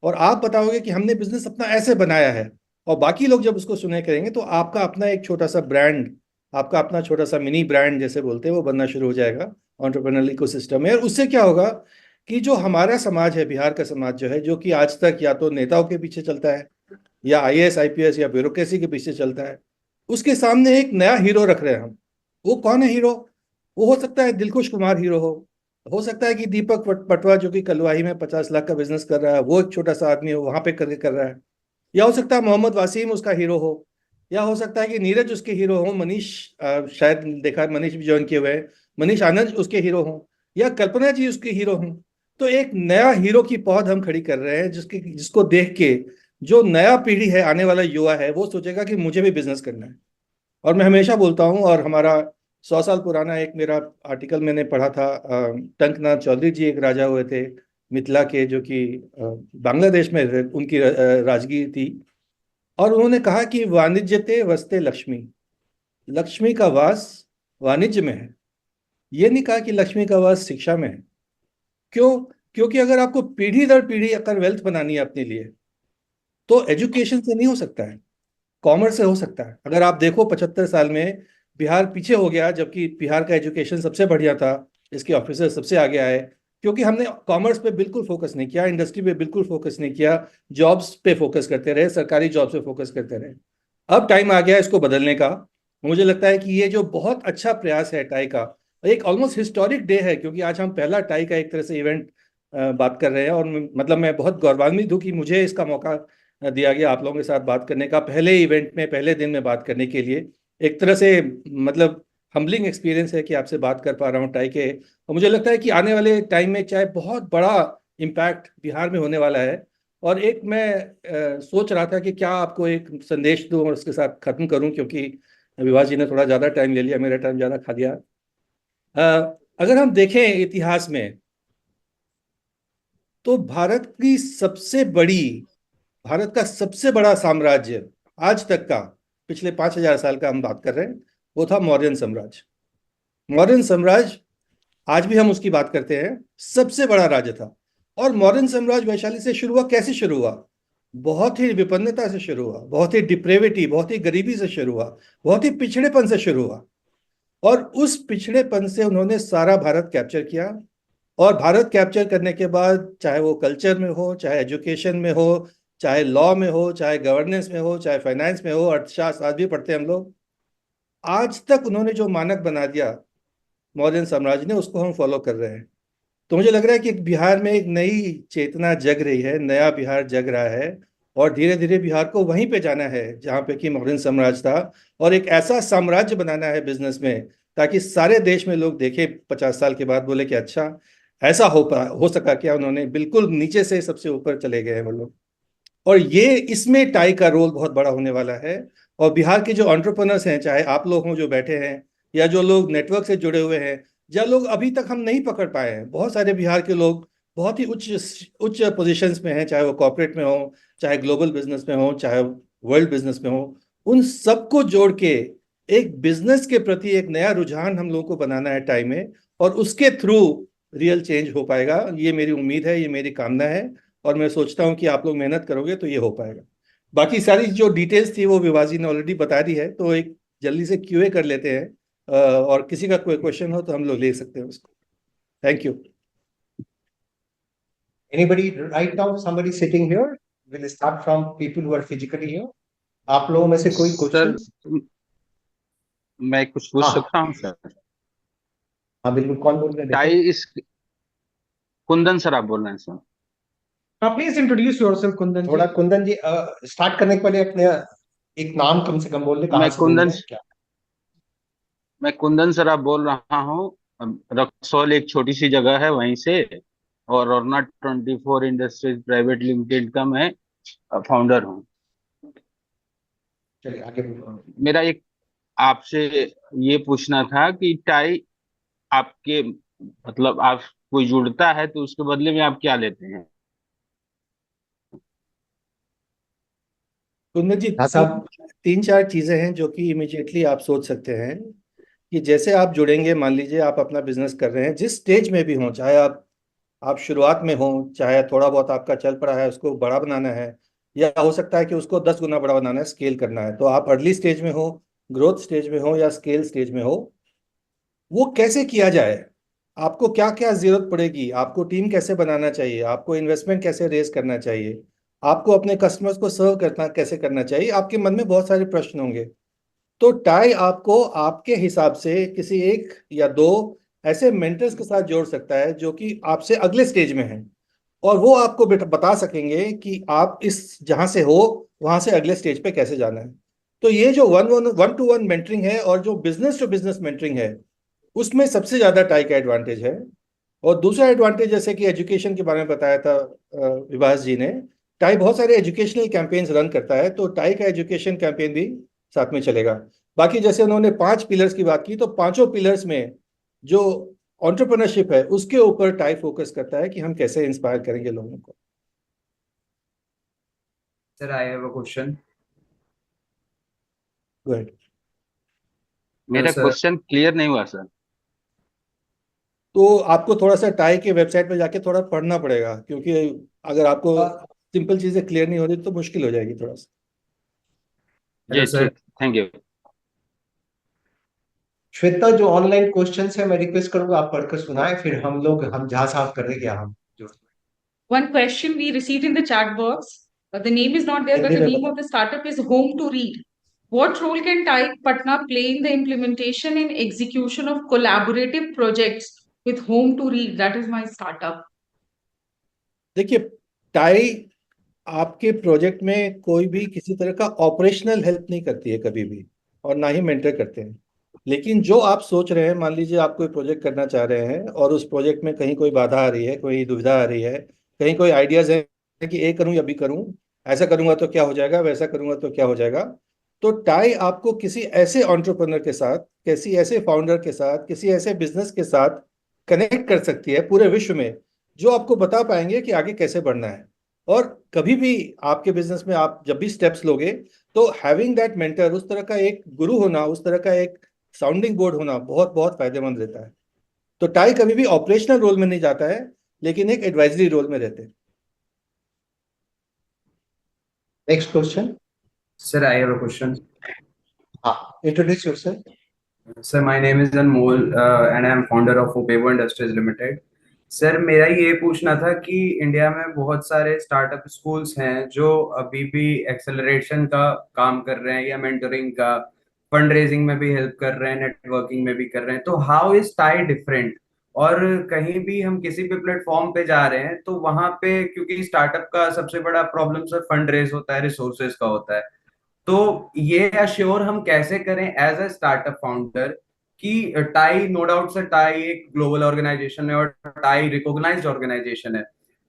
और आप बताओगे कि हमने बिजनेस अपना ऐसे बनाया है, और बाकी लोग जब उसको सुने करेंगे, तो आपका अपना एक छोटा सा ब्रांड, आपका अपना छोटा सा मिनी ब्रांड जैसे बोलते हैं, वो बनना शुरू हो जाएगा एंटरप्रेन्योरियल इकोसिस्टम में. और उससे क्या होगा कि जो हमारा समाज है, बिहार का समाज जो है, जो कि आज तक या तो नेताओं के पीछे चलता है या आईएएस आईपीएस या ब्यूरोक्रेसी के पीछे चलता है, उसके सामने एक नया हीरो रख रहे हैं हम। वो कौन है हीरो? वो हो सकता है दिलखुश कुमार हीरो हो सकता है कि दीपक पटवा जो कि कलवाही में 50 लाख का बिजनेस कर रहा है, वो एक छोटा सा आदमी हो, वहां पे करके कर रहा है। या हो सकता है मोहम्मद वासीम उसका हीरो हो, या हो सकता है कि नीरज उसके हीरो हो, मनीष शायद देखा, मनीष भी ज्वाइन किए हुए हैं, मनीष आनंद उसके हीरो हो, या कल्पना जी उसके हीरो हों। तो एक नया हीरो की पौध हम खड़ी कर रहे हैं, जिसको देख के जो नया पीढ़ी है, आने वाला युवा है, वो सोचेगा कि मुझे भी बिजनेस करना है। और मैं हमेशा बोलता हूँ, और हमारा 100 साल पुराना एक मेरा आर्टिकल मैंने पढ़ा था, टंकनाथ चौधरी जी एक राजा हुए थे मिथिला के, जो कि बांग्लादेश में उनकी राजगीर थी। और उन्होंने कहा कि वाणिज्यते वस्ते लक्ष्मी, लक्ष्मी का वास वाणिज्य में है। ये नहीं कहा कि लक्ष्मी का वास शिक्षा में है। क्यों? क्योंकि अगर आपको पीढ़ी दर पीढ़ी अगर वेल्थ बनानी है अपने लिए, तो एजुकेशन से नहीं हो सकता है, कॉमर्स से हो सकता है। अगर आप देखो 75 साल में बिहार पीछे हो गया, जबकि बिहार का एजुकेशन सबसे बढ़िया था, इसके ऑफिसर सबसे आगे आए, क्योंकि हमने कॉमर्स पे बिल्कुल फोकस नहीं किया, इंडस्ट्री पे बिल्कुल फोकस नहीं किया, जॉब्स पे फोकस करते रहे, सरकारी जॉब्स पे फोकस करते रहे। अब टाइम आ गया इसको बदलने का। मुझे लगता है कि ये जो बहुत अच्छा प्रयास है टाई का, एक ऑलमोस्ट हिस्टोरिक डे है, क्योंकि आज हम पहला टाई का एक तरह से इवेंट बात कर रहे हैं। और मतलब मैं बहुत गौरवान्वित हूँ कि मुझे इसका मौका दिया गया आप लोगों के साथ बात करने का, पहले इवेंट में, पहले दिन में बात करने के लिए। एक तरह से मतलब हम्बलिंग एक्सपीरियंस है कि आपसे बात कर पा रहा हूँ टाई के। और मुझे लगता है कि आने वाले टाइम में चाहे बहुत बड़ा इम्पैक्ट बिहार में होने वाला है। और एक मैं सोच रहा था कि क्या आपको एक संदेश दूं और उसके साथ खत्म करूं, क्योंकि विभाष जी ने थोड़ा ज़्यादा टाइम ले लिया, मेरा टाइम ज़्यादा खा दिया। अगर हम देखें इतिहास में, तो भारत का सबसे बड़ा साम्राज्य आज तक का, पिछले 5,000 साल का हम बात कर रहे हैं, वो था मौर्यन साम्राज्य। मौर्यन साम्राज्य, आज भी हम उसकी बात करते हैं, सबसे बड़ा राज्य था। और मौर्यन साम्राज्य वैशाली से शुरू हुआ। कैसे शुरू हुआ? बहुत ही विपन्नता से शुरू हुआ, बहुत ही डिप्रेविटी, बहुत ही गरीबी से शुरू हुआ, बहुत ही पिछड़ेपन से शुरू हुआ। और उस पिछड़ेपन से उन्होंने सारा भारत कैप्चर किया। और भारत कैप्चर करने के बाद, चाहे वो कल्चर में हो, चाहे एजुकेशन में हो, चाहे लॉ में हो, चाहे गवर्नेंस में हो, चाहे फाइनेंस में हो, अर्थशास्त्र आज भी पढ़ते हैं हम लोग, आज तक उन्होंने जो मानक बना दिया मौर्यन साम्राज्य ने, उसको हम फॉलो कर रहे हैं। तो मुझे लग रहा है कि बिहार में एक नई चेतना जग रही है, नया बिहार जग रहा है। और धीरे धीरे बिहार को वहीं पे जाना है जहाँ पे कि मौर्यन साम्राज्य था, और एक ऐसा साम्राज्य बनाना है बिजनेस में, ताकि सारे देश में लोग देखें 50 साल के बाद, बोले कि अच्छा ऐसा हो सका क्या। उन्होंने बिल्कुल नीचे से सबसे ऊपर चले गए हैं वो लोग। और ये इसमें टाई का रोल बहुत बड़ा होने वाला है। और बिहार के जो एंटरप्रेन्योर्स हैं, चाहे आप लोग हों जो बैठे हैं, या जो लोग नेटवर्क से जुड़े हुए हैं, या लोग अभी तक हम नहीं पकड़ पाए हैं, बहुत सारे बिहार के लोग बहुत ही उच्च उच्च पोजीशंस में हैं, चाहे वो कॉर्पोरेट में हो, चाहे ग्लोबल बिजनेस में हो, चाहे वर्ल्ड बिजनेस में हो। उन सबको जोड़ के एक बिजनेस के प्रति एक नया रुझान हम लोगों को बनाना है टाइम में, और उसके थ्रू रियल चेंज हो पाएगा। ये मेरी उम्मीद है, ये मेरी कामना है। और मैं सोचता हूँ कि आप लोग मेहनत करोगे तो ये हो पाएगा। बाकी सारी जो डिटेल्स थी वो विभाजी ने ऑलरेडी बता दी है, तो एक जल्दी से क्यूए कर लेते हैं। और किसी का कोई क्वेश्चन हो तो हम लोग ले सकते हैं उसको। Thank you. Anybody right now? Somebody sitting here? We'll start from people who are physically here. आप लोगों में से कोई क्वेश्चन? सर मैं कुछ पूछ हाँ सकता हूँ सर? हाँ बिल्कुल, कौन बोल रहे हैं देखो? टाई इस कुंदन सर आप बोल रहे हैं sir? Please introduce yourself, Kundan ji. थोड़ा कुंदन जी, स्टार्ट करने के पहले अपने एक नाम कम से कम बोल दे, कहाँ मैं से बोल कुंदन रहे हैं क्या? मैं कुंदन सर आप बोल रहा हूँ। रक्सौल एक छोटी सी जगह है वहीं से। और ऑर्ना 24 इंडस्ट्रीज प्राइवेट लिमिटेड का मैं फाउंडर हूँ। चलिए आगे बोलो। मेरा एक आपसे ये पूछना था कि टाई आपके मतलब आप कोई जुड़ता है तो उसके बदले में आप क्या लेते हैं? कुंदन जी, हाँ साहब। तीन चार चीजें हैं जो कि इमिजिएटली आप सोच सकते हैं कि जैसे आप जुड़ेंगे। मान लीजिए आप अपना बिजनेस कर रहे हैं, जिस स्टेज में भी हों, चाहे आप शुरुआत में हो, चाहे थोड़ा बहुत आपका चल पड़ा है, उसको बड़ा बनाना है, या हो सकता है कि उसको 10 गुना बड़ा बनाना है, स्केल करना है। तो आप अर्ली स्टेज में हो, ग्रोथ स्टेज में हो, या स्केल स्टेज में हो, वो कैसे किया जाए, आपको क्या क्या जरूरत पड़ेगी, आपको टीम कैसे बनाना चाहिए, आपको इन्वेस्टमेंट कैसे रेज करना चाहिए, आपको अपने कस्टमर्स को सर्व करना कैसे करना चाहिए, आपके मन में बहुत सारे प्रश्न होंगे। तो टाई आपको आपके हिसाब से किसी एक या दो ऐसे मेंटर्स के साथ जोड़ सकता है जो कि आपसे अगले स्टेज में हैं, और वो आपको बता सकेंगे कि आप इस जहां से हो वहां से अगले स्टेज पे कैसे जाना है। तो ये जो वन टू वन मेंटरिंग है और जो बिजनेस टू बिजनेस मेंटरिंग है, उसमें सबसे ज्यादा टाई का एडवांटेज है। और दूसरा एडवांटेज, जैसे कि एजुकेशन के बारे में बताया था विभास जी ने, टाई बहुत सारे एजुकेशनल कैंपेन्स रन करता है, तो टाई का एजुकेशन कैंपेन भी साथ में चलेगा। बाकी जैसे उन्होंने 5 पिलर्स की बात की, तो पांचों पिलर्स में जो एंटरप्रेन्योरशिप है उसके ऊपर टाई फोकस करता है कि हम कैसे इंस्पायर करेंगे लोगों को। Sir, I have a question. Good. मेरा Sir, क्वेश्चन क्लियर नहीं हुआ सर। तो आपको थोड़ा सा टाई के वेबसाइट पे जाके थोड़ा पढ़ना पड़ेगा, क्योंकि अगर आपको सिंपल चीजें क्लियर नहीं हो रही तो मुश्किल हो जाएगी थोड़ा सा। जी hello sir. ठीक, थैंक यू। श्वेता, जो ऑनलाइन क्वेश्चंस है मैं रिक्वेस्ट करूंगा आप पढ़कर सुनाएं, फिर हम जहाँ साफ कर देंगे हम जो One question we received in the chat box. The name is not there, but Hindi the में name बता। of the startup is Home to Read. What role can TiE Patna play in the implementation and execution of collaborative projects with Home to Read? That is my startup. देखिए, tie आपके project में कोई भी किसी तरह का operational help नहीं करती है कभी भी, और ना ही मेंटर करते हैं। लेकिन जो आप सोच रहे हैं, मान लीजिए आप कोई प्रोजेक्ट करना चाह रहे हैं और उस प्रोजेक्ट में कहीं कोई बाधा आ रही है, कोई दुविधा आ रही है, कहीं कोई आइडियाज है कि ए करूं या बी करूं, ऐसा करूंगा तो क्या हो जाएगा, वैसा करूंगा तो क्या हो जाएगा, तो टाई आपको किसी ऐसे एंटरप्रेन्योर के साथ, किसी ऐसे फाउंडर के साथ, किसी ऐसे बिजनेस के साथ कनेक्ट कर सकती है पूरे विश्व में, जो आपको बता पाएंगे कि आगे कैसे बढ़ना है। और कभी भी आपके बिजनेस में आप जब भी स्टेप्स लोगे, तो हैविंग दैट मेंटर, उस तरह का एक गुरु होना, उस तरह का एक साउंडिंग बोर्ड होना बहुत बहुत फायदेमंद रहता है। तो टाई कभी भी ऑपरेशनल रोल में नहीं जाता है, लेकिन एक एडवाइजरी रोल में रहते हैं। Next question. Sir, I have a question. हाँ, introduce yourself. Sir, my name is Anmol and I am founder of Opebo Industries Limited. Sir मेरा ये पूछना था कि इंडिया में बहुत सारे स्टार्टअप स्कूल्स हैं जो अभी भी एक्सेलरेशन का काम कर रहे हैं या मेंटरिंग का, फंड रेजिंग में भी हेल्प कर रहे हैं, नेटवर्किंग में भी कर रहे हैं। तो हाउ इज टाई डिफरेंट? और कहीं भी हम किसी भी प्लेटफॉर्म पे जा रहे हैं तो वहां पे, क्योंकि स्टार्टअप का सबसे बड़ा प्रॉब्लम सर फंड रेज होता है, रिसोर्सेज का होता है। तो ये अश्योर हम कैसे करें एज अ स्टार्टअप फाउंडर कि TiE, no doubt sir, TiE एक ग्लोबल ऑर्गेनाइजेशन है और टाई रिकॉग्नाइज्ड ऑर्गेनाइजेशन है,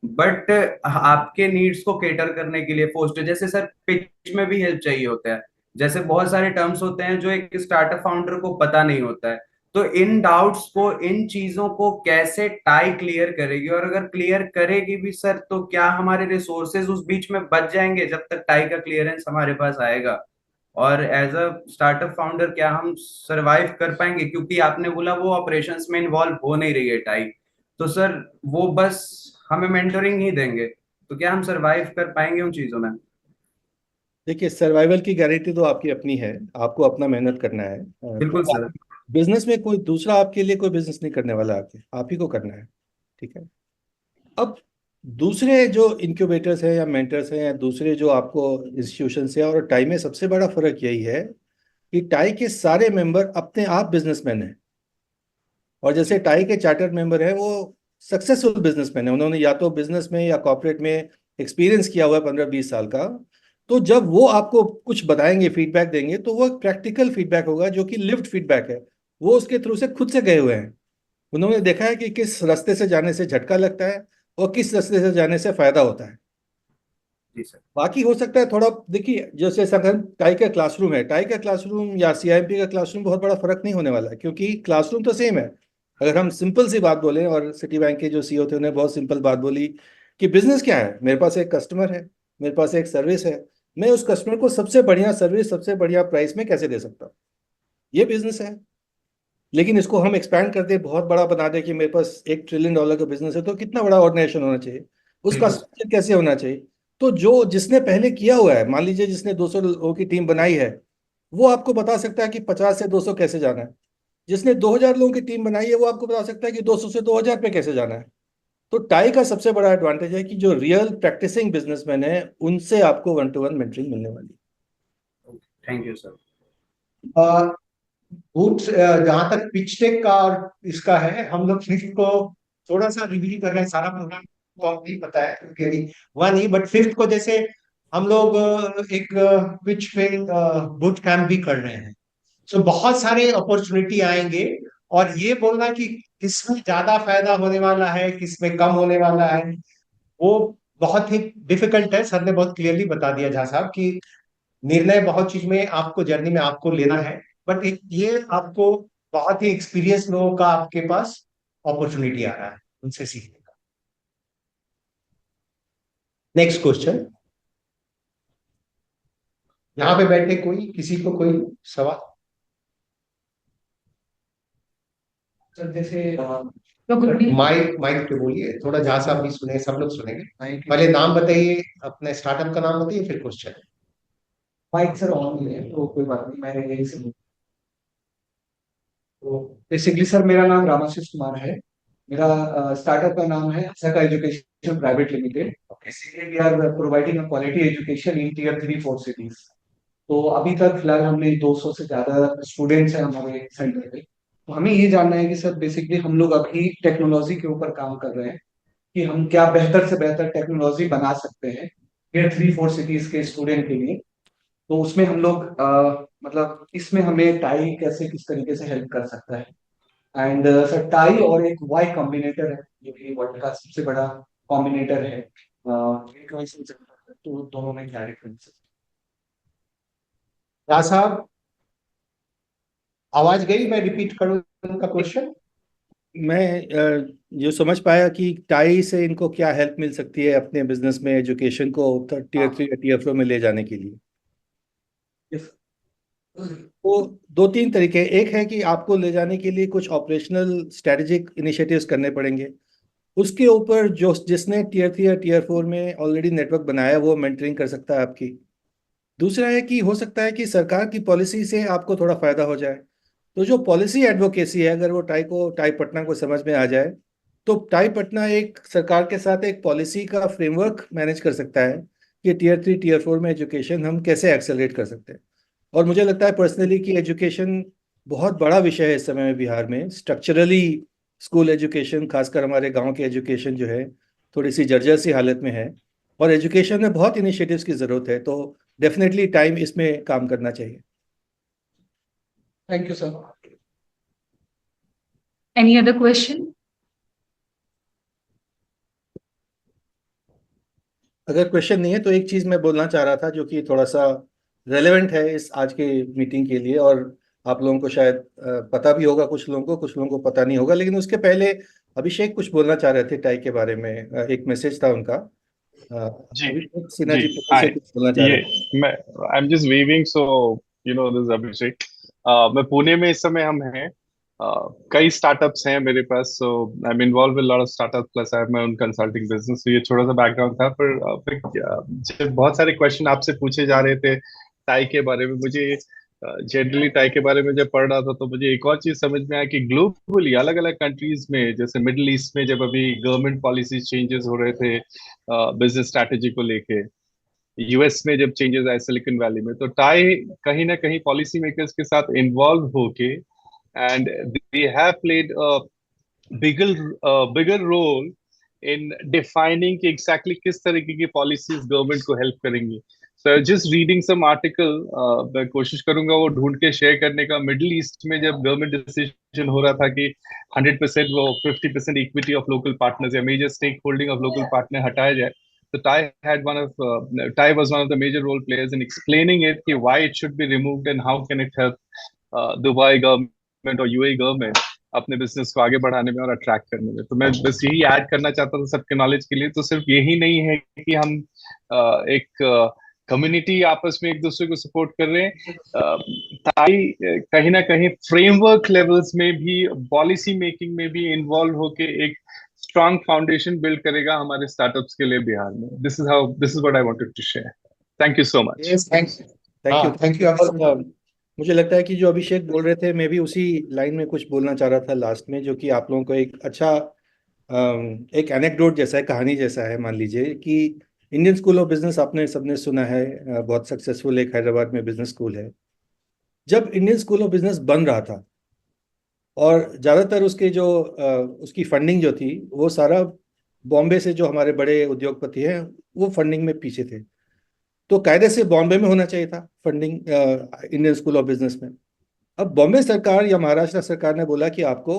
बट आपके नीड्स को केटर करने के लिए फोस्टर, जैसे सर पिच में भी हेल्प चाहिए होता है, जैसे बहुत सारे टर्म्स होते हैं जो एक स्टार्टअप फाउंडर को पता नहीं होता है। तो इन डाउट्स को, इन चीजों को कैसे टाई क्लियर करेगी? और अगर क्लियर करेगी भी सर, तो क्या हमारे रिसोर्सेज उस बीच में बच जाएंगे जब तक टाई का क्लियरेंस हमारे पास आएगा? और एज अ स्टार्टअप फाउंडर क्या हम सरवाइव कर पाएंगे? क्योंकि आपने बोला वो ऑपरेशंस में इन्वॉल्व हो नहीं रही है टाई, तो सर वो बस हमें मेंटरिंग ही देंगे, तो क्या हम सरवाइव कर पाएंगे उन चीजों में? देखिए, सर्वाइवल की गारंटी तो आपकी अपनी है, आपको अपना मेहनत करना है। बिल्कुल सर। बिजनेस में कोई दूसरा आपके लिए कोई बिजनेस नहीं करने वाला, आप ही को करना है। ठीक है। अब दूसरे जो इनक्यूबेटर्स हैं या मेंटर्स हैं या दूसरे जो आपको इंस्टीट्यूशन है, और टाई में सबसे बड़ा फर्क यही है कि टाई के सारे मेंबर अपने आप बिजनेसमैन हैं। और जैसे टाई के चार्टर्ड मेंबर हैं, वो सक्सेसफुल बिजनेसमैन हैं, उन्होंने या तो बिजनेस में या कॉर्पोरेट में एक्सपीरियंस किया हुआ है 15-20 साल का। तो जब वो आपको कुछ बताएंगे, फीडबैक देंगे, तो वो प्रैक्टिकल फीडबैक होगा, जो कि लिव्ड फीडबैक है। वो उसके थ्रू से खुद से गए हुए हैं, उन्होंने देखा है कि किस रास्ते से जाने से झटका लगता है और किस रास्ते से जाने से फायदा होता है। जी सर। बाकी हो सकता है थोड़ा, देखिए जैसे अगर टाई का क्लासरूम है, टाई का क्लासरूम या सीआईएमपी का क्लासरूम, बहुत बड़ा फर्क नहीं होने वाला है, क्योंकि क्लासरूम तो सेम है। अगर हम सिंपल सी बात बोलें, और सिटी बैंक के जो सीईओ थे उन्होंने बहुत सिंपल बात बोली कि बिजनेस क्या है, मेरे पास एक कस्टमर है, मेरे पास एक सर्विस है, मैं उस कस्टमर को सबसे बढ़िया सर्विस सबसे बढ़िया प्राइस में कैसे दे सकता हूँ, ये बिजनेस है। लेकिन इसको हम एक्सपैंड करते बहुत बड़ा बना दे कि मेरे पास $1 ट्रिलियन का बिजनेस है, तो कितना बड़ा ऑर्गेनाइजेशन होना चाहिए, उसका बिल्कुल। स्ट्रक्चर कैसे होना चाहिए। तो जो जिसने पहले किया हुआ है, मान लीजिए जिसने 200 लोगों की टीम बनाई है, वो आपको बता सकता है कि 50 से 200 कैसे जाना है। जिसने 2000 लोगों की टीम बनाई है वो आपको बता सकता है कि 200 से 2000 पे कैसे जाना है। तो टाई का सबसे बड़ा एडवांटेज है कि जो रियल प्रैक्टिसिंग बिजनेसमैन है उनसे आपको 1-to-1 मेंटरिंग मिलने वाली है। Thank you sir. बूट्स जहां तक पिच टेक का और इसका है, हम लोग फिफ्थ को थोड़ा सा रिव्यू कर रहे हैं। सारा प्रोग्राम को हम नहीं पता है क्योंकि हुआ नहीं, बट फिफ्थ को जैसे हम लोग एक पिच पे बूट कैंप भी कर रहे हैं। तो बहुत सारे अपॉर्चुनिटी आएंगे, और ये बोलना कि किसमें ज्यादा फायदा होने वाला है किसमें कम होने वाला है वो बहुत ही डिफिकल्ट है। सर ने बहुत क्लियरली बता दिया झा साहब कि निर्णय बहुत चीज में आपको जर्नी में आपको लेना है, बट ये आपको बहुत ही एक्सपीरियंस लोगों का आपके पास अपॉर्चुनिटी आ रहा है उनसे सीखने का। नेक्स्ट क्वेश्चन, यहाँ पे बैठे कोई किसी को कोई सवाल? सर जैसे माइक माइक पे बोलिए, थोड़ा जहाँ साहब भी सुने, सब लोग सुनेंगे। पहले नाम बताइए, अपने स्टार्टअप का नाम बताइए, फिर क्वेश्चन। माइक सर ऑन है तो कोई बात नहीं, मैं यही से। तो बेसिकली सर मेरा नाम रामाशीष कुमार है। मेरा स्टार्टअप का नाम है का education private limited. Basically we are providing a quality education in tier 3-4 cities. तो अभी तक फिलहाल हमने 200 से ज्यादा स्टूडेंट्स हैं हमारे सेंटर पे। तो हमें ये जानना है कि सर बेसिकली हम लोग अभी टेक्नोलॉजी के ऊपर काम कर रहे हैं कि हम क्या बेहतर से बेहतर टेक्नोलॉजी बना सकते हैं टीयर 3-4 सिटीज के स्टूडेंट के लिए। तो उसमें हम लोग मतलब इसमें हमें टाई कैसे किस तरीके से हेल्प कर सकता है। एंड सर टाई और एक वाई कॉम्बिनेटर है जो कि वर्ल्ड का सबसे बड़ा कॉम्बिनेटर है। तो दोनों में क्या डिफरेंस है? झा साहब आवाज गई, मैं रिपीट करूं उनका क्वेश्चन? मैं जो समझ पाया कि टाई से इनको क्या हेल्प मिल सकती है अपने बिजनेस में एजुकेशन को टीयर 3 या टीयर 4 में ले जाने के लिए। वो 2-3 तरीके, एक है कि आपको ले जाने के लिए कुछ ऑपरेशनल स्ट्रेटेजिक इनिशिएटिव्स करने पड़ेंगे। उसके ऊपर जो जिसने टीयर 3 या टीयर 4 में ऑलरेडी नेटवर्क बनाया है वो मेंटरिंग कर सकता है आपकी। दूसरा है कि हो सकता है कि सरकार की पॉलिसी से आपको थोड़ा फायदा हो जाए। तो जो पॉलिसी एडवोकेसी है, अगर वो टाई पटना को समझ में आ जाए तो टाई पटना एक सरकार के साथ एक पॉलिसी का फ्रेमवर्क मैनेज कर सकता है कि टीयर 3 टीयर 4 में एजुकेशन हम कैसे एक्सेलरेट कर सकते हैं। और मुझे लगता है पर्सनली कि एजुकेशन बहुत बड़ा विषय है इस समय में बिहार में। स्ट्रक्चरली स्कूल एजुकेशन, खासकर हमारे गांव की एजुकेशन जो है थोड़ी सी जर्जर सी हालत में है, और एजुकेशन में बहुत इनिशिएटिव्स की ज़रूरत है। तो डेफिनेटली टाइम इसमें काम करना चाहिए। Thank you sir. Any other question? अगर क्वेश्चन नहीं है तो एक चीज़ मैं बोलना चाह रहा था जो कि थोड़ा सा रेलेवेंट है इस आज के मीटिंग के लिए, और आप लोगों को शायद पता भी होगा, कुछ लोगों को पता नहीं होगा। लेकिन उसके पहले अभिषेक कुछ बोलना चाह रहे थे टाई के बारे में, एक मैसेज था उनका। जी अभिषेक सिन्हा जी जी पहले हाय से कुछ बोलना चाह ये रहे थे। मैं I am just weaving so you know this Abhishek. मैं पुणे में इस समय हम हैं। कई स्टार्टअप्स हैं मेरे पास, so I am involve with lot of startup plus I have my own consulting business. तो ये थोड़ा सा बैकग्राउंड था। फिर जब बहुत सारे क्वेश्चन आपसे पूछे जा रहे थे टाई के बारे में, मुझे जनरली टाई के बारे में जब पढ़ रहा था तो मुझे एक और चीज समझ में आया कि ग्लोबली अलग अलग कंट्रीज में, जैसे मिडिल ईस्ट में जब अभी गवर्नमेंट पॉलिसी चेंजेस हो रहे थे बिजनेस स्ट्रैटेजी को लेके, यूएस में जब चेंजेस आए सिलिकॉन वैली में, तो टाई कहीं ना कहीं पॉलिसी मेकर्स के साथ इन्वॉल्व होके and they have played bigger bigger role in defining कि एग्जैक्टली किस तरीके की पॉलिसीज गवर्नमेंट को हेल्प करेंगी। So just reading some article, मैं कोशिश करूंगा वो ढूंढ के शेयर करने का। मिडिल ईस्ट में जब गवर्नमेंट डिसीजन हो रहा था कि 100% वो 50% इक्विटी ऑफ लोकल पार्टनर्स या major stake holding of local partner हटाया जाए, so TiE was one of the major role players in explaining it कि why it should be removed and how can it help Dubai government और UAE government अपने business को आगे बढ़ाने में और अट्रैक्ट करने में। तो मैं बस यही ऐड करना चाहता था सबके नॉलेज के लिए। तो सिर्फ यही नहीं है कि हम एक कम्युनिटी आपस में एक दूसरे को सपोर्ट कर रहे हैं, TiE कहीं ना कहीं फ्रेमवर्क लेवल्स में भी, पॉलिसी मेकिंग में भी इन्वॉल्व होके एक स्ट्रॉन्ग फाउंडेशन बिल्ड करेगा हमारे स्टार्टअप्स के लिए बिहार में। This is what I wanted to share. Thank you so much. Yes, thanks. Thank you. Thank you. मुझे लगता है कि जो अभिषेक बोल रहे थे, मैं भी उसी लाइन में कुछ बोलना चाह रहा था लास्ट में, जो कि आप लोगों को एक अच्छा एक एनेक्डोट जैसा है, कहानी जैसा है। मान लीजिए कि इंडियन स्कूल ऑफ बिजनेस आपने सबने सुना है, बहुत सक्सेसफुल एक हैदराबाद में बिजनेस स्कूल है। जब इंडियन स्कूल ऑफ बिजनेस बन रहा था और ज़्यादातर उसके जो उसकी फंडिंग जो थी वो सारा बॉम्बे से, जो हमारे बड़े उद्योगपति हैं वो फंडिंग में पीछे थे, तो कायदे से बॉम्बे में होना चाहिए था funding Indian school of business में। अब बॉम्बे सरकार या महाराष्ट्र सरकार ने बोला कि आपको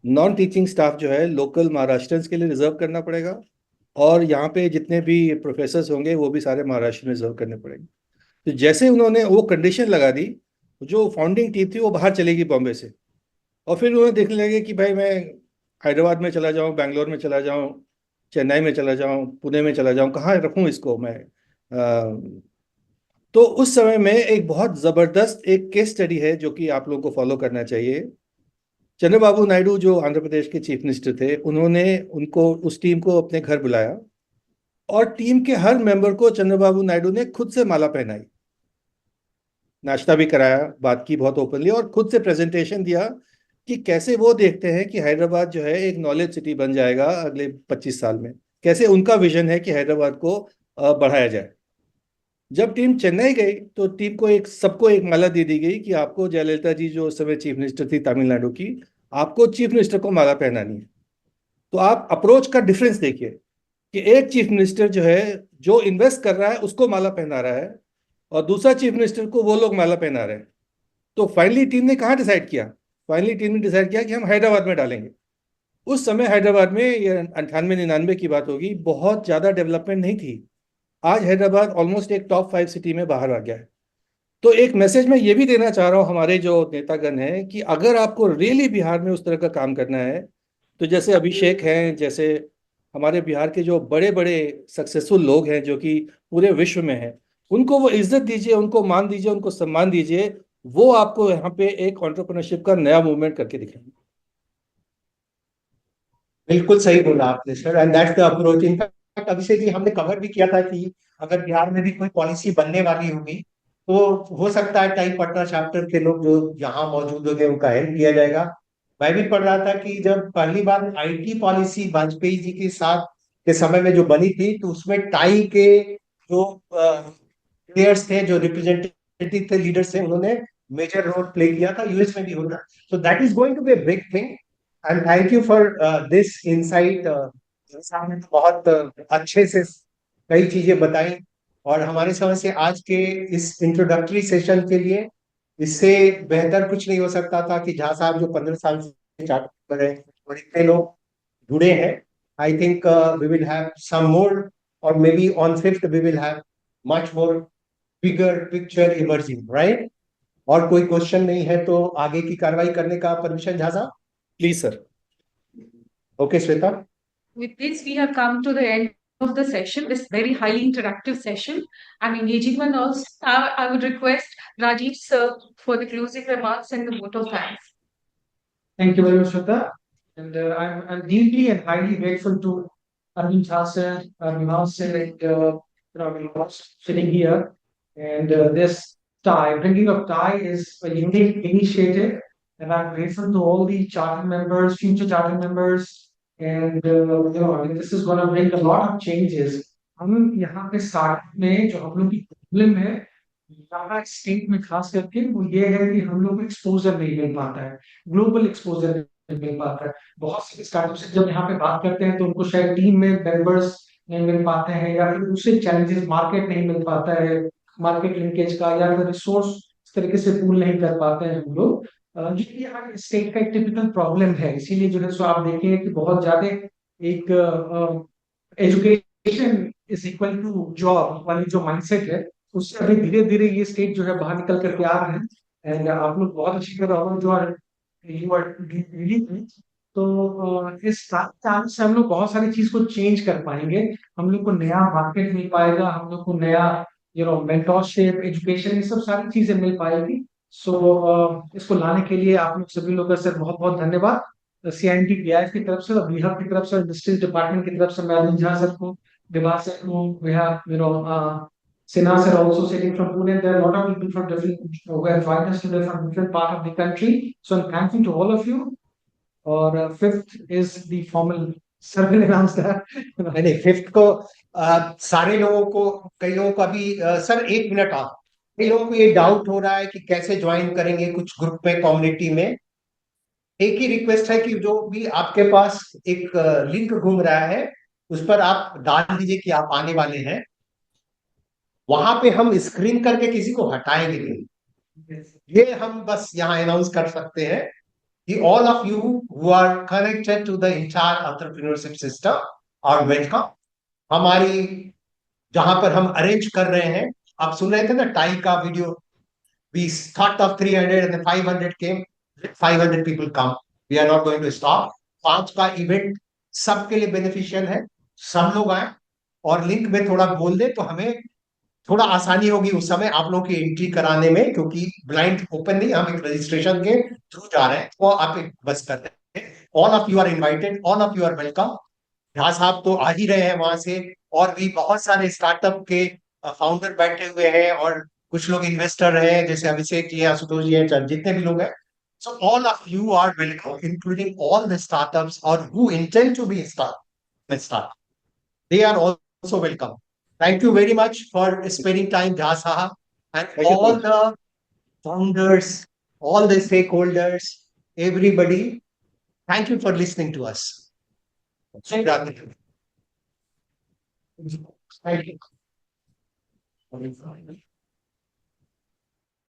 नॉन टीचिंग स्टाफ जो है लोकल महाराष्ट्रियंस के लिए रिजर्व करना पड़ेगा, और यहाँ पे जितने भी प्रोफेसर्स होंगे वो भी सारे महाराष्ट्र में रिजर्व करने पड़ेंगे। तो जैसे उन्होंने वो कंडीशन लगा दी, जो फाउंडिंग टीम थी वो बाहर चलेगी बॉम्बे से, और फिर उन्होंने देखने लगे कि भाई मैं हैदराबाद में चला जाऊँ, बैंगलोर में चला जाऊँ, चेन्नई में चला जाऊँ, पुणे में चला जाऊँ, कहाँ रखूँ इसको मैं। तो उस समय में एक बहुत ज़बरदस्त एक केस स्टडी है जो कि आप लोगों को फॉलो करना चाहिए। चंद्रबाबू नायडू जो आंध्र प्रदेश के चीफ मिनिस्टर थे, उन्होंने उनको उस टीम को अपने घर बुलाया, और टीम के हर मेंबर को चंद्रबाबू नायडू ने खुद से माला पहनाई, नाश्ता भी कराया, बात की बहुत ओपनली, और खुद से प्रेजेंटेशन दिया कि कैसे वो देखते हैं कि हैदराबाद जो है एक नॉलेज सिटी बन जाएगा अगले 25 साल में, कैसे उनका विजन है कि हैदराबाद को बढ़ाया जाए। जब टीम चेन्नई गई तो टीम को सबको एक माला दे दी गई कि आपको, जयललिता जी जो उस समय चीफ मिनिस्टर थी तमिलनाडु की, आपको चीफ मिनिस्टर को माला पहनानी है। तो आप अप्रोच का डिफरेंस देखिए कि एक चीफ मिनिस्टर जो है, जो इन्वेस्ट कर रहा है उसको माला पहना रहा है, और दूसरा चीफ मिनिस्टर को वो लोग माला पहना रहे हैं। तो फाइनली टीम ने कहाँ डिसाइड किया? फाइनली टीम ने डिसाइड किया कि हम हैदराबाद में डालेंगे। उस समय हैदराबाद में, ये 98-99 की बात होगी, बहुत ज़्यादा डेवलपमेंट नहीं थी। आज हैदराबाद ऑलमोस्ट एक टॉप 5 सिटी में बाहर आ गया है। तो एक मैसेज मैं ये भी देना चाह रहा हूँ हमारे जो नेतागण हैं, कि अगर आपको रियली बिहार में उस तरह का काम करना है, तो जैसे अभिषेक हैं, जैसे हमारे बिहार के जो बड़े बड़े सक्सेसफुल लोग हैं जो कि पूरे विश्व में हैं, उनको वो इज्जत दीजिए, उनको मान दीजिए, उनको सम्मान दीजिए। वो आपको यहाँ पे एक एंटरप्रेन्योरशिप का नया मूवमेंट करके दिखाएंगे। बिल्कुल सही बोला आपने sir, and that's the approach. In fact Abhishek ji, हमने कवर भी किया था कि अगर बिहार में भी कोई पॉलिसी बनने वाली होगी तो हो सकता है टाई पटना चैप्टर के लोग जो यहाँ मौजूद होंगे उनका हेल्प किया जाएगा। मैं भी पढ़ रहा था कि जब पहली बार आईटी पॉलिसी वाजपेयी जी के साथ के समय में जो बनी थी, तो उसमें टाई के जो प्लेयर्स थे, जो रिप्रेजेंटेटिव थे, लीडर्स थे, उन्होंने मेजर रोल प्ले किया था। यूएस में भी होता, so that is going to be a big thing. And thank you for this insight. आपने तो बहुत अच्छे से कई चीजें बताई, और हमारे समझ से आज के इस इंट्रोडक्टरी सेशन के लिए इससे बेहतर कुछ नहीं हो सकता था कि झा साहब जो 15 साल से चार्ट पर है और इतने लोग जुड़े हैं। I think we will have some more, और maybe on 5th we will have much more bigger picture emerging, right? और कोई क्वेश्चन नहीं है तो आगे की कार्रवाई करने का परमिशन झा साहब? Please sir. Okay Shweta. With this, we have come to the end of the session, this very highly interactive session and engaging one also. I would request Rajiv sir for the closing remarks and the vote of thanks. Thank you very much, Shweta. And I'm deeply and highly grateful to Arvind Jha sir, Vibhash sir, and Vibhash sitting here. And this TiE, bringing up TiE is a unique initiative. And I'm grateful to all the charter members, future charter members. And I mean, this is going to bring a lot of changes. हम यहाँ पे start में जो हम लोग की problem है यहाँ स्टेट में, खास करके वो ये है कि हम लोग को एक्सपोजर नहीं मिल पाता है, ग्लोबल एक्सपोजर नहीं मिल पाता है। बहुत से स्टार्टअप से जब यहाँ पे बात करते हैं तो उनको शायद टीम में मेंबर्स नहीं मिल पाते हैं, या फिर दूसरे चैलेंजेस, मार्केट नहीं मिल पाता है, मार्केट लिंकेज का, या फिर रिसोर्स इस तरीके से पूल नहीं कर पाते हैं हम लोग, जो कि यहाँ स्टेट का एक टिपिकल प्रॉब्लम है। इसीलिए जो है सो आप देखेंगे कि बहुत ज्यादा एक education is equal to job वाली जो माइंडसेट है, उससे अभी धीरे धीरे ये स्टेट जो है बाहर निकल करके आ रहे हैं। एंड आप लोग बहुत अच्छी तरह जो यू आर डीलिंग, तो इस चांस से हम लोग बहुत सारी चीज को चेंज कर पाएंगे। हम लोग को नया मार्केट मिल पाएगा, हम लोग को नया मेंटरशिप, एजुकेशन, ये सब सारी चीजें मिल पाएगी। सो इसको लाने के लिए आप लोग सभी लोग का सर बहुत बहुत धन्यवाद। CIMP-BIIF की तरफ से, बिहार की तरफ से, इंडस्ट्रीज डिपार्टमेंट की तरफ से मैं अरविंद झा सर को, विभाष सर को, Sinas are also sitting from Pune. There are a lot of people from different who have joined us today from different part of the country. So I'm thankful to all of you. Or fifth is the formal sir will announce that. नहीं fifth को सारे लोगों को कई लोगों को अभी sir एक मिनट आप कई लोगों को ये डाउट हो रहा है कि कैसे ज्वाइन करेंगे कुछ ग्रुप में कम्युनिटी में एक ही रिक्वेस्ट है कि जो भी आपके पास एक लिंक घूम रहा है उस पर आप डाल दीजिए कि आप आने वाले हैं वहां पे हम स्क्रीन करके किसी को हटाएंगे नहीं ये हम बस यहाँ अनाउंस कर सकते हैं कि all of you who are connected to the entire entrepreneurship system are welcome. हमारी जहां पर हम अरेंज कर रहे हैं आप सुन रहे थे ना टाई का video we thought of 300 and then 500 came 500 people come we are not going to stop 5 का इवेंट सबके लिए बेनिफिशियल है सब लोग आए और लिंक में थोड़ा बोल दे तो हमें थोड़ा आसानी होगी उस समय आप लोगों की एंट्री कराने में क्योंकि ब्लाइंड ओपन नहीं हम एक रजिस्ट्रेशन के थ्रू जा रहे हैं वो आप एक बस कर रहे हैं all of you are invited all of you are welcome Jha साहब तो आ ही रहे हैं वहां से और भी बहुत सारे स्टार्टअप के फाउंडर बैठे हुए हैं और कुछ लोग इन्वेस्टर हैं जैसे अभिषेक जी हैं आशुतोष जी हैं जितने भी लोग हैं so all of you are welcome including all the startups और who intend to be start they are also welcome. Thank you very much for spending time, Jha Sahab, and all the founders, all the stakeholders, everybody. Thank you for listening to us. Thank you.